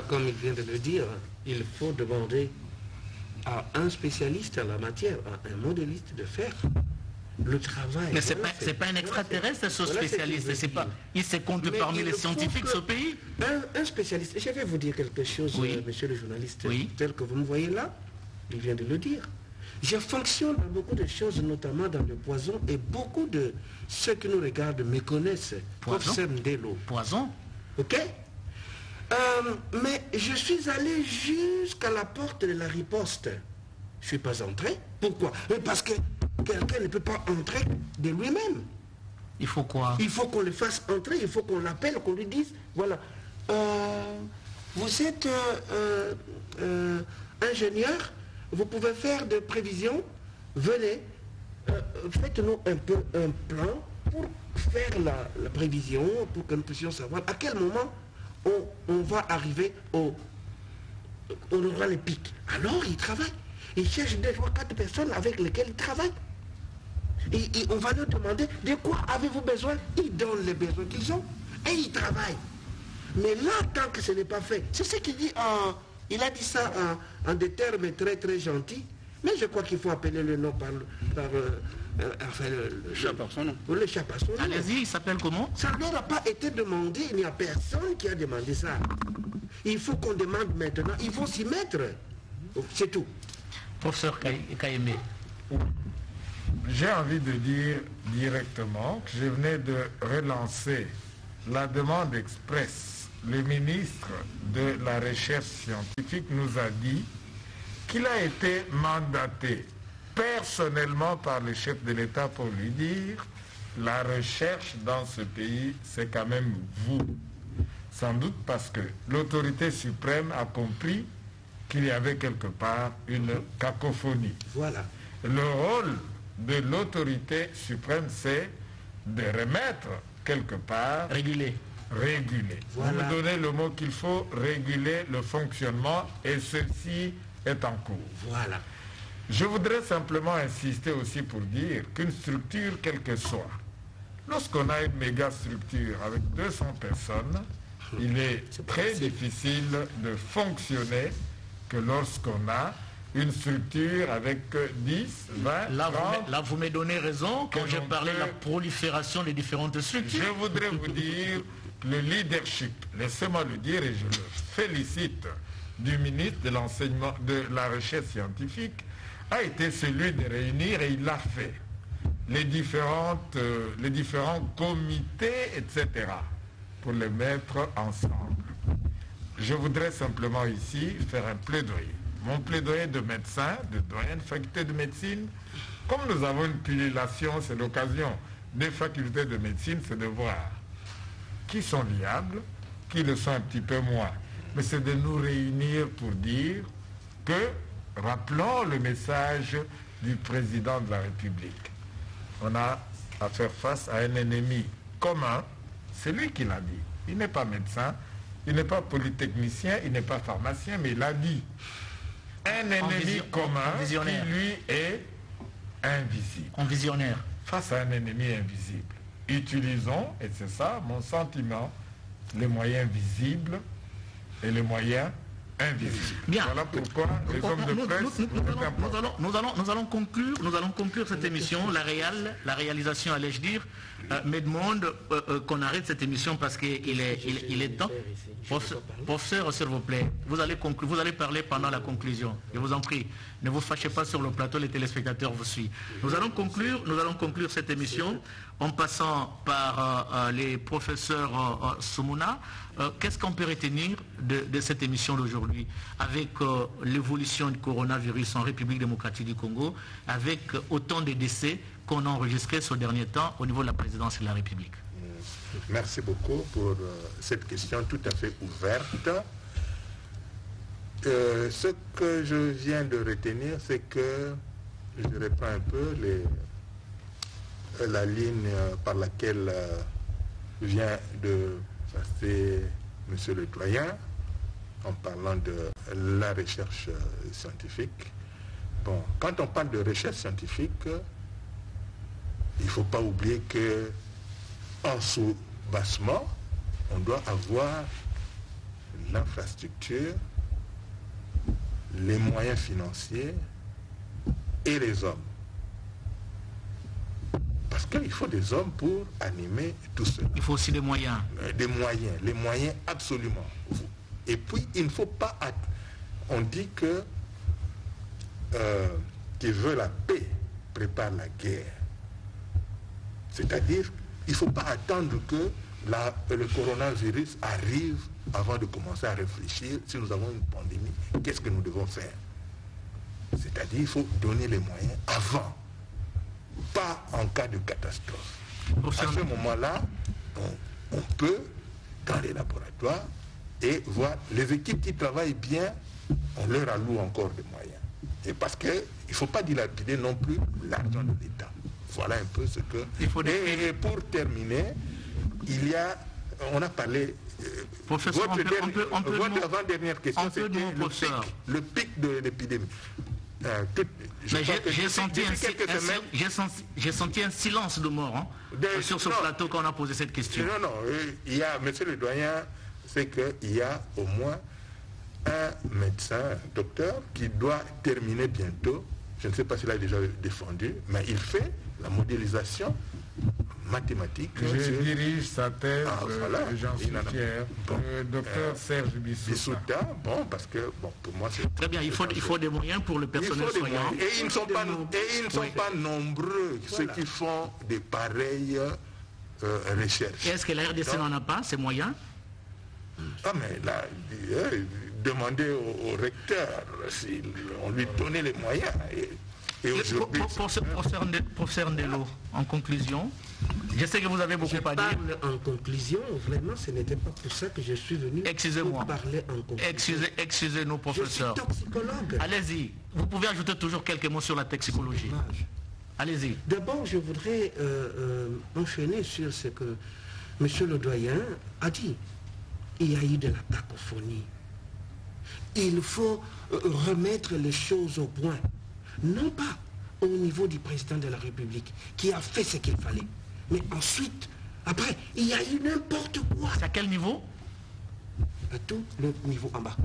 Comme il vient de le dire, il faut demander à un spécialiste en la matière, à un modéliste de faire le travail. Mais c'est pas un extraterrestre, ce spécialiste. Il se compte parmi les scientifiques de ce pays. Un spécialiste, je vais vous dire quelque chose, Oui. monsieur le journaliste, Oui. tel que vous me voyez là, il vient de le dire. Je fonctionne dans beaucoup de choses, notamment dans le poison, et beaucoup de ceux qui nous regardent me connaissent. Professeur Ndelo. Poison? Ok? Mais je suis allé jusqu'à la porte de la riposte. Je ne suis pas entré. Pourquoi? Parce que quelqu'un ne peut pas entrer de lui-même. Il faut quoi? Il faut qu'on le fasse entrer, il faut qu'on l'appelle, qu'on lui dise, voilà, vous êtes ingénieur, vous pouvez faire des prévisions, venez, faites-nous un peu un plan pour faire la prévision, pour que nous puissions savoir à quel moment on va arriver on aura les pics. Alors ils travaillent. Ils cherchent 2 ou 4 personnes avec lesquelles ils travaillent. Et on va leur demander de quoi avez-vous besoin. Ils donnent les besoins qu'ils ont et ils travaillent. Mais là, tant que ce n'est pas fait, c'est ce qu'il dit il a dit ça en des termes très très gentils, mais je crois qu'il faut appeler le nom par le chat par son nom. Le chat par son nom. Allez-y, il s'appelle comment? Ça ne leur a pas été demandé, il n'y a personne qui a demandé ça. Il faut qu'on demande maintenant, il faut s'y mettre. C'est tout. Professeur Kayemé. J'ai envie de dire directement que je venais de relancer la demande expresse. Le ministre de la Recherche scientifique nous a dit qu'il a été mandaté personnellement par le chef de l'État pour lui dire la recherche dans ce pays, c'est quand même vous. Sans doute parce que l'autorité suprême a compris qu'il y avait quelque part une cacophonie. Voilà. Le rôle de l'autorité suprême, c'est de remettre quelque part... Réguler. Voilà. Vous me donnez le mot qu'il faut, réguler le fonctionnement, et ceci est en cours. Voilà. Je voudrais simplement insister aussi pour dire qu'une structure, quelle que soit, lorsqu'on a une méga structure avec 200 personnes, il est très difficile de fonctionner que lorsqu'on a une structure avec 10, 20, là, 30... Là, vous me donnez raison quand j'ai parlé de la prolifération des différentes structures. Je voudrais vous dire le leadership, laissez-moi le dire et je le félicite, du ministre de l'enseignement, de la recherche scientifique, a été celui de réunir, et il l'a fait, les différents comités, etc., pour les mettre ensemble. Je voudrais simplement ici faire un plaidoyer. Mon plaidoyer de médecin, de doyen de faculté de médecine, comme nous avons une pullulation, c'est l'occasion des facultés de médecine, c'est de voir qui sont viables, qui le sont un petit peu moins. Mais c'est de nous réunir pour dire que, rappelons le message du président de la République. On a à faire face à un ennemi commun, c'est lui qui l'a dit. Il n'est pas médecin, il n'est pas polytechnicien, il n'est pas pharmacien, mais il a dit. Un ennemi commun qui lui est invisible. En visionnaire. Face à un ennemi invisible. Utilisons, et c'est ça mon sentiment, les moyens visibles et les moyens invisibles. Bien. Voilà pourquoi les hommes de presse... Nous allons conclure cette émission. La réalisation, allais-je dire, me demande qu'on arrête cette émission parce qu'il est temps. Professeur, s'il vous plaît, vous allez parler pendant la conclusion. Je vous en prie, ne vous fâchez pas sur le plateau, les téléspectateurs vous suivent. Nous allons conclure cette émission en passant par les professeurs Soumouna. Qu'est-ce qu'on peut retenir de cette émission d'aujourd'hui avec l'évolution du coronavirus en République démocratique du Congo, avec autant de décès qu'on a enregistrés ce dernier temps au niveau de la présidence de la République? Merci beaucoup pour cette question tout à fait ouverte. Ce que je viens de retenir, c'est que, je reprends un peu la ligne par laquelle vient de passer monsieur le doyen, en parlant de la recherche scientifique. Bon, quand on parle de recherche scientifique, il ne faut pas oublier que en sous-bassement, on doit avoir l'infrastructure, les moyens financiers et les hommes. Parce qu'il faut des hommes pour animer tout cela. Il faut aussi des moyens. Des moyens, les moyens absolument. Et puis, il ne faut pas... On dit que qui veut la paix prépare la guerre. C'est-à-dire, il ne faut pas attendre que le coronavirus arrive avant de commencer à réfléchir. Si nous avons une pandémie, qu'est-ce que nous devons faire? C'est-à-dire, il faut donner les moyens avant, pas en cas de catastrophe. À ce moment-là, on peut, dans les laboratoires, et voir les équipes qui travaillent bien, on leur alloue encore des moyens. Et parce qu'il ne faut pas dilapider non plus l'argent de l'État. voilà un peu ce que... Et pour terminer, on a parlé... Professeur, votre avant-dernière question, c'était le pic de l'épidémie. J'ai senti un silence de mort sur ce plateau quand on a posé cette question. Non, monsieur le doyen, c'est qu'il y a au moins un médecin, un docteur, qui doit terminer bientôt, je ne sais pas s'il a déjà défendu, mais il fait la modélisation mathématique. Je dirige sa thèse, j'en suis fier, le docteur Serge Bissouta. Parce que, pour moi, c'est... Très bien, il faut des moyens pour le personnel soignant. Et ils ne sont pas nombreux, ceux qui font des pareilles recherches. Est-ce que la RDC n'en a pas, ces moyens? Mais là, demandez au recteur si on lui donnait les moyens. Et aujourd'hui... Professeur Ndelo, en conclusion, je sais que vous avez beaucoup à dire. En conclusion, vraiment, ce n'était pas pour ça que je suis venu pour parler en conclusion. Excusez-nous, professeur. Je suis toxicologue. Allez-y. Vous pouvez ajouter toujours quelques mots sur la toxicologie. Allez-y. D'abord, je voudrais enchaîner sur ce que M. le doyen a dit. Il y a eu de la cacophonie. Il faut remettre les choses au point. Non pas au niveau du président de la République, qui a fait ce qu'il fallait. Mais ensuite, après, il y a eu n'importe quoi. À quel niveau? À tout le niveau en bas.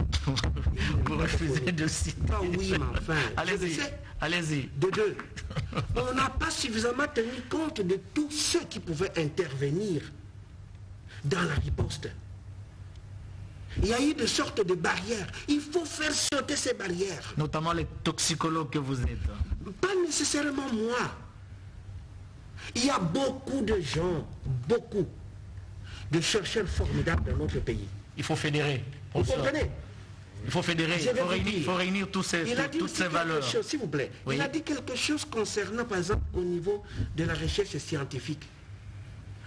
Vous refusez de citer. Ah oui, mais enfin. Allez-y. De deux. On n'a pas suffisamment tenu compte de tous ceux qui pouvaient intervenir dans la riposte. Il y a eu de sortes de barrières. Il faut faire sauter ces barrières. Notamment les toxicologues que vous êtes. Pas nécessairement moi. Il y a beaucoup de gens, beaucoup de chercheurs formidables dans notre pays. Il faut fédérer. Vous comprenez? Il faut fédérer, il faut réunir toutes ces valeurs. S'il vous plaît, oui. Il a dit quelque chose concernant, par exemple, au niveau de la recherche scientifique.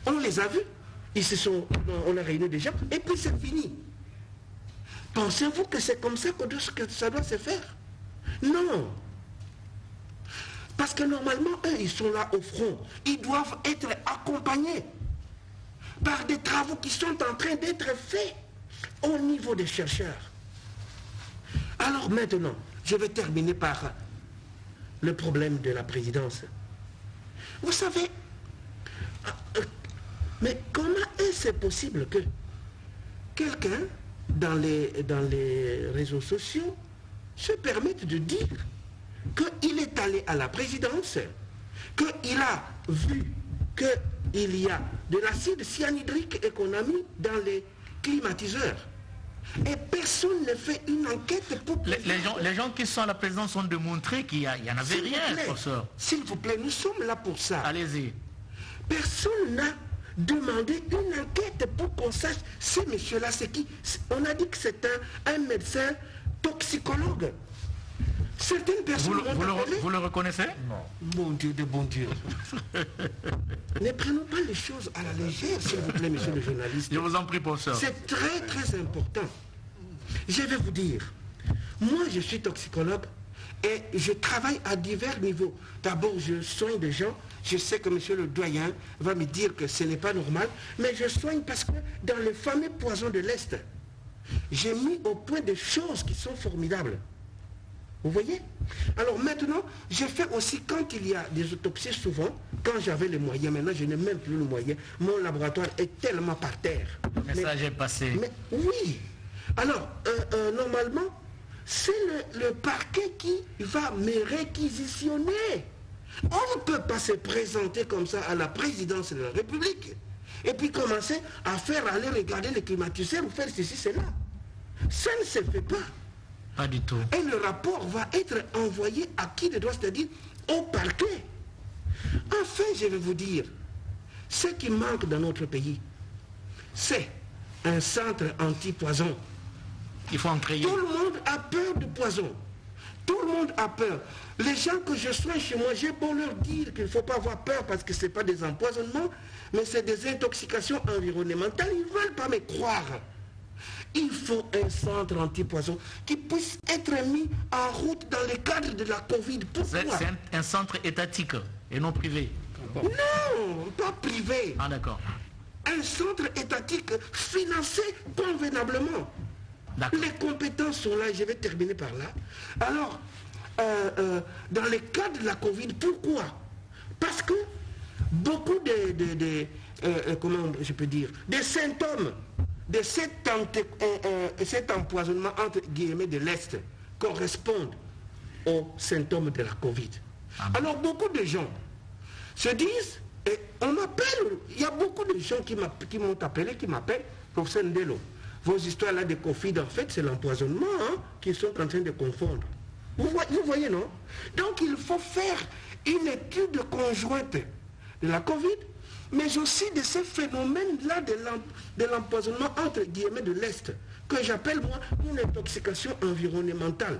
On les a vus, on a réuni des gens, et puis c'est fini. Pensez-vous que c'est comme ça que ça doit se faire? Non. Parce que normalement, eux, ils sont là au front. Ils doivent être accompagnés par des travaux qui sont en train d'être faits au niveau des chercheurs. Alors maintenant, je vais terminer par le problème de la présidence. Vous savez, mais comment est-ce possible que quelqu'un dans les réseaux sociaux se permette de dire qu'il est allé à la présidence, qu'il a vu qu'il y a de l'acide cyanhydrique et qu'on a mis dans les climatiseurs. Et personne ne fait une enquête pour... Les gens qui sont à la présidence ont démontré qu'il n'y en avait rien, professeur. S'il vous plaît, nous sommes là pour ça. Allez-y. Personne n'a demandé une enquête pour qu'on sache ce monsieur-là, c'est qui. On a dit que c'est un médecin toxicologue. Certaines personnes... Vous le reconnaissez? Non. Mon Dieu de bon Dieu. Ne prenons pas les choses à la légère, s'il vous plaît, monsieur le journaliste. Je vous en prie, professeur. C'est très, très important. Je vais vous dire, moi, je suis toxicologue et je travaille à divers niveaux. D'abord, je soigne des gens. Je sais que monsieur le doyen va me dire que ce n'est pas normal, mais je soigne parce que dans le fameux poison de l'Est, j'ai mis au point des choses qui sont formidables. Vous voyez? Alors maintenant, je fais aussi, quand il y a des autopsies, souvent, quand j'avais les moyens, maintenant je n'ai même plus le moyen, mon laboratoire est tellement par terre. Le message est passé. Mais oui. Alors, normalement, c'est le parquet qui va me réquisitionner. On ne peut pas se présenter comme ça à la présidence de la République et puis commencer à faire aller regarder les climatiseurs ou faire ceci, cela. Ça ne se fait pas. Pas du tout. Et le rapport va être envoyé à qui de droit, c'est-à-dire au parquet. Enfin, je vais vous dire, ce qui manque dans notre pays, c'est un centre anti-poison. Il faut en créer. Tout le monde a peur du poison. Tout le monde a peur. Les gens que je soigne chez moi, j'ai beau leur dire qu'il ne faut pas avoir peur parce que ce n'est pas des empoisonnements, mais c'est des intoxications environnementales. Ils ne veulent pas me croire. Il faut un centre anti-poison qui puisse être mis en route dans le cadre de la Covid. Pourquoi? C'est un centre étatique et non privé. Non, pas privé. Ah d'accord. Un centre étatique financé convenablement. Les compétences sont là, et je vais terminer par là. Alors, dans le cas de la Covid, pourquoi? Parce que beaucoup comment je peux dire, des symptômes de cet empoisonnement entre guillemets de l'Est correspondent aux symptômes de la Covid. Alors beaucoup de gens se disent, et on m'appelle, il y a beaucoup de gens qui m'ont appelé, qui m'appellent, professeur Ndelo, vos histoires là de Covid, en fait, c'est l'empoisonnement qu'ils sont en train de confondre. Vous voyez, non? Donc il faut faire une étude conjointe de la Covid, mais aussi de ces phénomènes-là de l'empoisonnement entre guillemets de l'Est, que j'appelle moi une intoxication environnementale.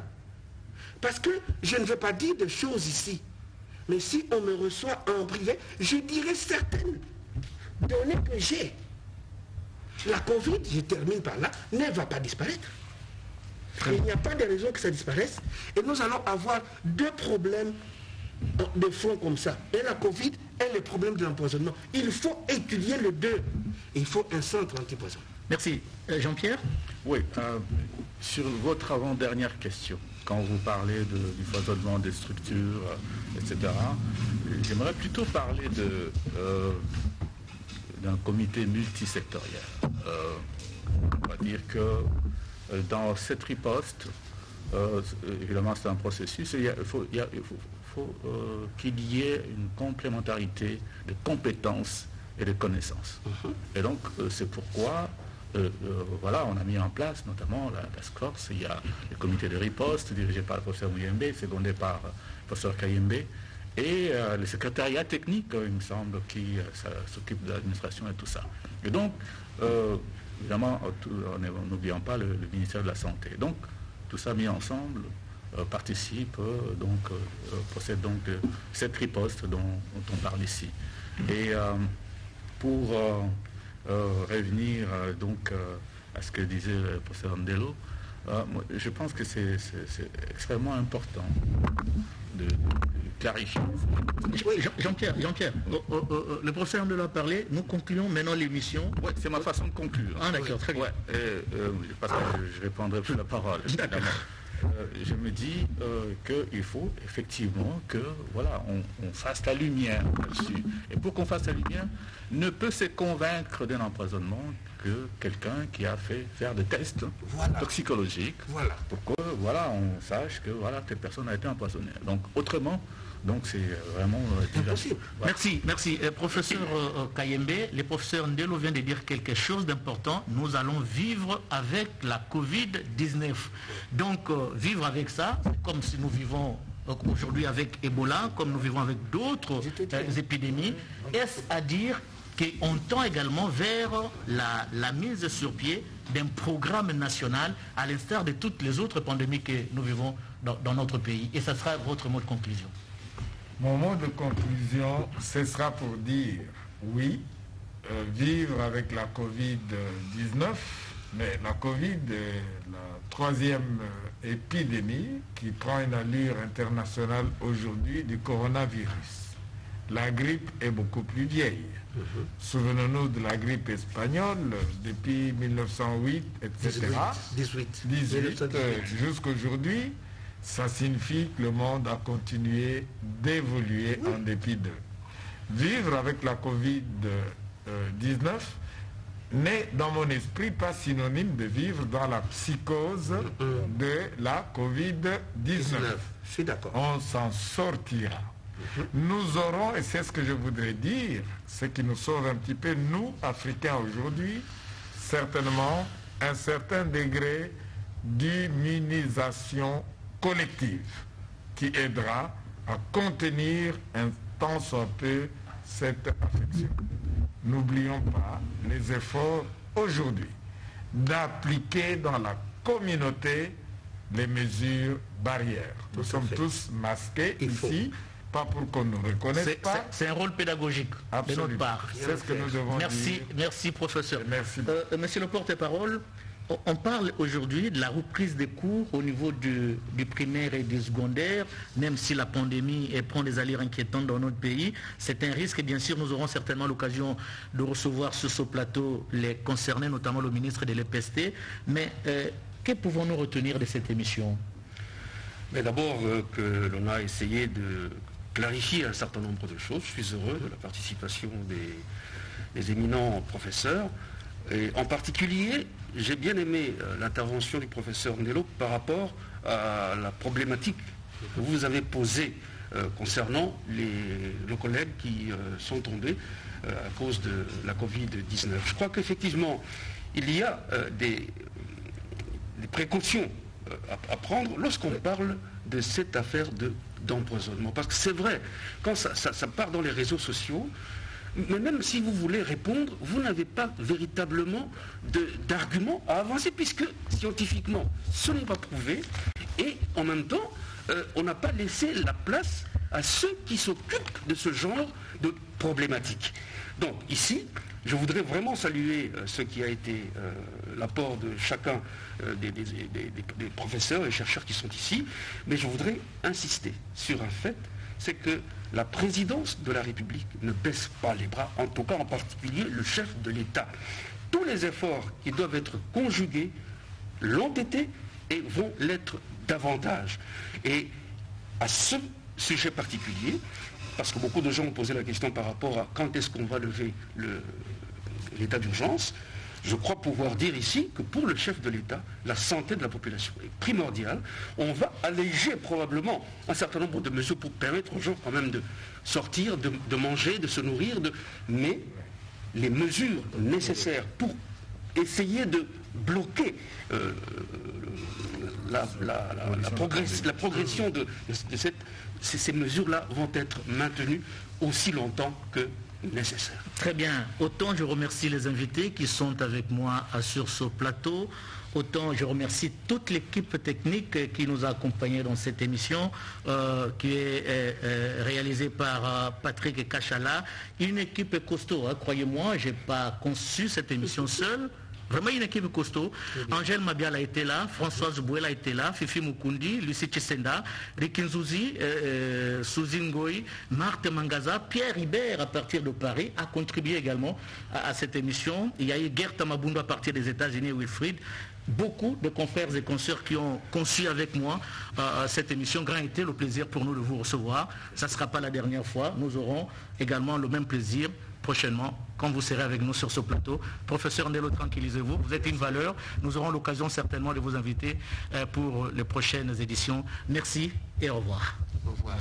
Parce que je ne veux pas dire de choses ici, mais si on me reçoit en privé, je dirais certaines données que j'ai. La Covid, je termine par là, ne va pas disparaître. Il n'y a pas de raison que ça disparaisse. Et nous allons avoir deux problèmes de fond comme ça. Et la Covid et le problème de l'empoisonnement. Il faut étudier les deux. Il faut un centre antipoison. Merci. Jean-Pierre? Oui, sur votre avant-dernière question, quand vous parlez du foisonnement des structures, etc., j'aimerais plutôt parler d'un comité multisectoriel. On va dire que dans cette riposte, évidemment c'est un processus, il faut qu'il y ait une complémentarité de compétences et de connaissances. Et donc c'est pourquoi voilà, on a mis en place notamment la task force. Il y a le comité de riposte dirigé par le professeur Mouyembe, secondé par le professeur Kayembe, et le secrétariat technique, il me semble, qui s'occupe de l'administration et tout ça. Et donc, évidemment, n'oublions pas le ministère de la Santé. Donc, tout ça mis ensemble participe, procède donc de cette riposte dont on parle ici. Et pour revenir donc à ce que disait le professeur Ndelo, je pense que c'est extrêmement important de clarifier. Jean-Pierre, le professeur Ndelo a parlé, nous concluons maintenant l'émission. Oui, c'est ma façon de conclure. Ah d'accord, très bien. Parce que je répondrai plus la parole, évidemment. Je me dis qu'il faut effectivement que voilà, on fasse la lumière là-dessus. Et pour qu'on fasse la lumière, ne peut se convaincre d'un empoisonnement que quelqu'un qui a fait faire des tests toxicologiques pour que voilà, on sache que voilà, telle personne a été empoisonnée. Donc autrement, donc c'est vraiment impossible. Voilà. Merci. Professeur Kayembe, le professeur Ndelo vient de dire quelque chose d'important. Nous allons vivre avec la Covid-19. Donc vivre avec ça, comme si nous vivons aujourd'hui avec Ebola, comme nous vivons avec d'autres épidémies. Est-ce à dire qu'on tend également vers la mise sur pied d'un programme national à l'instar de toutes les autres pandémies que nous vivons dans notre pays? Et ça sera votre mot de conclusion. Mon mot de conclusion, ce sera pour dire oui, vivre avec la Covid-19, mais la Covid est la troisième épidémie qui prend une allure internationale aujourd'hui du coronavirus. La grippe est beaucoup plus vieille. Souvenons-nous de la grippe espagnole depuis 1908, etc. 18 jusqu'aujourd'hui. Ça signifie que le monde a continué d'évoluer en dépit d'eux. Vivre avec la Covid-19 n'est dans mon esprit pas synonyme de vivre dans la psychose de la Covid-19. Je suis d'accord. On s'en sortira. Nous aurons, et c'est ce que je voudrais dire, ce qui nous sauve un petit peu, nous, Africains aujourd'hui, certainement un certain degré d'immunisation collective qui aidera à contenir un tant soit peu cette affection. N'oublions pas les efforts aujourd'hui d'appliquer dans la communauté les mesures barrières. Nous sommes tous masqués ici, pas pour qu'on nous reconnaisse pas. C'est un rôle pédagogique de notre part. C'est ce que nous devons dire. Merci professeur. Merci. Monsieur le porte-parole, on parle aujourd'hui de la reprise des cours au niveau du primaire et du secondaire, même si la pandémie prend des allures inquiétantes dans notre pays. C'est un risque et bien sûr nous aurons certainement l'occasion de recevoir sur ce plateau les concernés, notamment le ministre de l'EPST. Mais que pouvons-nous retenir de cette émission? Mais d'abord que l'on a essayé de clarifier un certain nombre de choses. Je suis heureux de la participation des éminents professeurs. Et en particulier, j'ai bien aimé l'intervention du professeur Ndelo par rapport à la problématique que vous avez posée concernant nos collègues qui sont tombés à cause de la Covid-19. Je crois qu'effectivement, il y a des précautions à prendre lorsqu'on parle de cette affaire d'empoisonnement. Parce que c'est vrai, quand ça part dans les réseaux sociaux, mais même si vous voulez répondre, vous n'avez pas véritablement d'arguments à avancer, puisque scientifiquement, ce n'est pas prouvé, et en même temps, on n'a pas laissé la place à ceux qui s'occupent de ce genre de problématiques. Donc ici, je voudrais vraiment saluer ce qui a été l'apport de chacun des professeurs et chercheurs qui sont ici, mais je voudrais insister sur un fait, c'est que la présidence de la République ne baisse pas les bras, en tout cas en particulier le chef de l'État. Tous les efforts qui doivent être conjugués l'ont été et vont l'être davantage. Et à ce sujet particulier, parce que beaucoup de gens ont posé la question par rapport à quand est-ce qu'on va lever l'état d'urgence, je crois pouvoir dire ici que pour le chef de l'État, la santé de la population est primordiale. On va alléger probablement un certain nombre de mesures pour permettre aux gens quand même de sortir, de manger, de se nourrir, mais les mesures nécessaires pour essayer de bloquer la progression de ces mesures-là vont être maintenues aussi longtemps que nécessaire. Très bien. Autant je remercie les invités qui sont avec moi sur ce plateau, autant je remercie toute l'équipe technique qui nous a accompagnés dans cette émission, qui est réalisée par Patrick Kachala. Une équipe costaud, hein, croyez-moi, je n'ai pas conçu cette émission seule. Vraiment une équipe costaud. Angèle Mabiala était là, Françoise Bouela était là, Fifi Mukundi, Lucie Chesenda, Rikinzouzi, Suzy Ngoï, Marthe Mangaza, Pierre Hibert à partir de Paris a contribué également à cette émission. Il y a eu Gerta Mabundu à partir des États-Unis, Wilfried. Beaucoup de confrères et consoeurs qui ont conçu avec moi cette émission. Grand été le plaisir pour nous de vous recevoir. Ça ne sera pas la dernière fois. Nous aurons également le même plaisir prochainement quand vous serez avec nous sur ce plateau. Professeur Ndelo, tranquillisez-vous, vous êtes une valeur. Nous aurons l'occasion certainement de vous inviter pour les prochaines éditions. Merci et au revoir. Au revoir.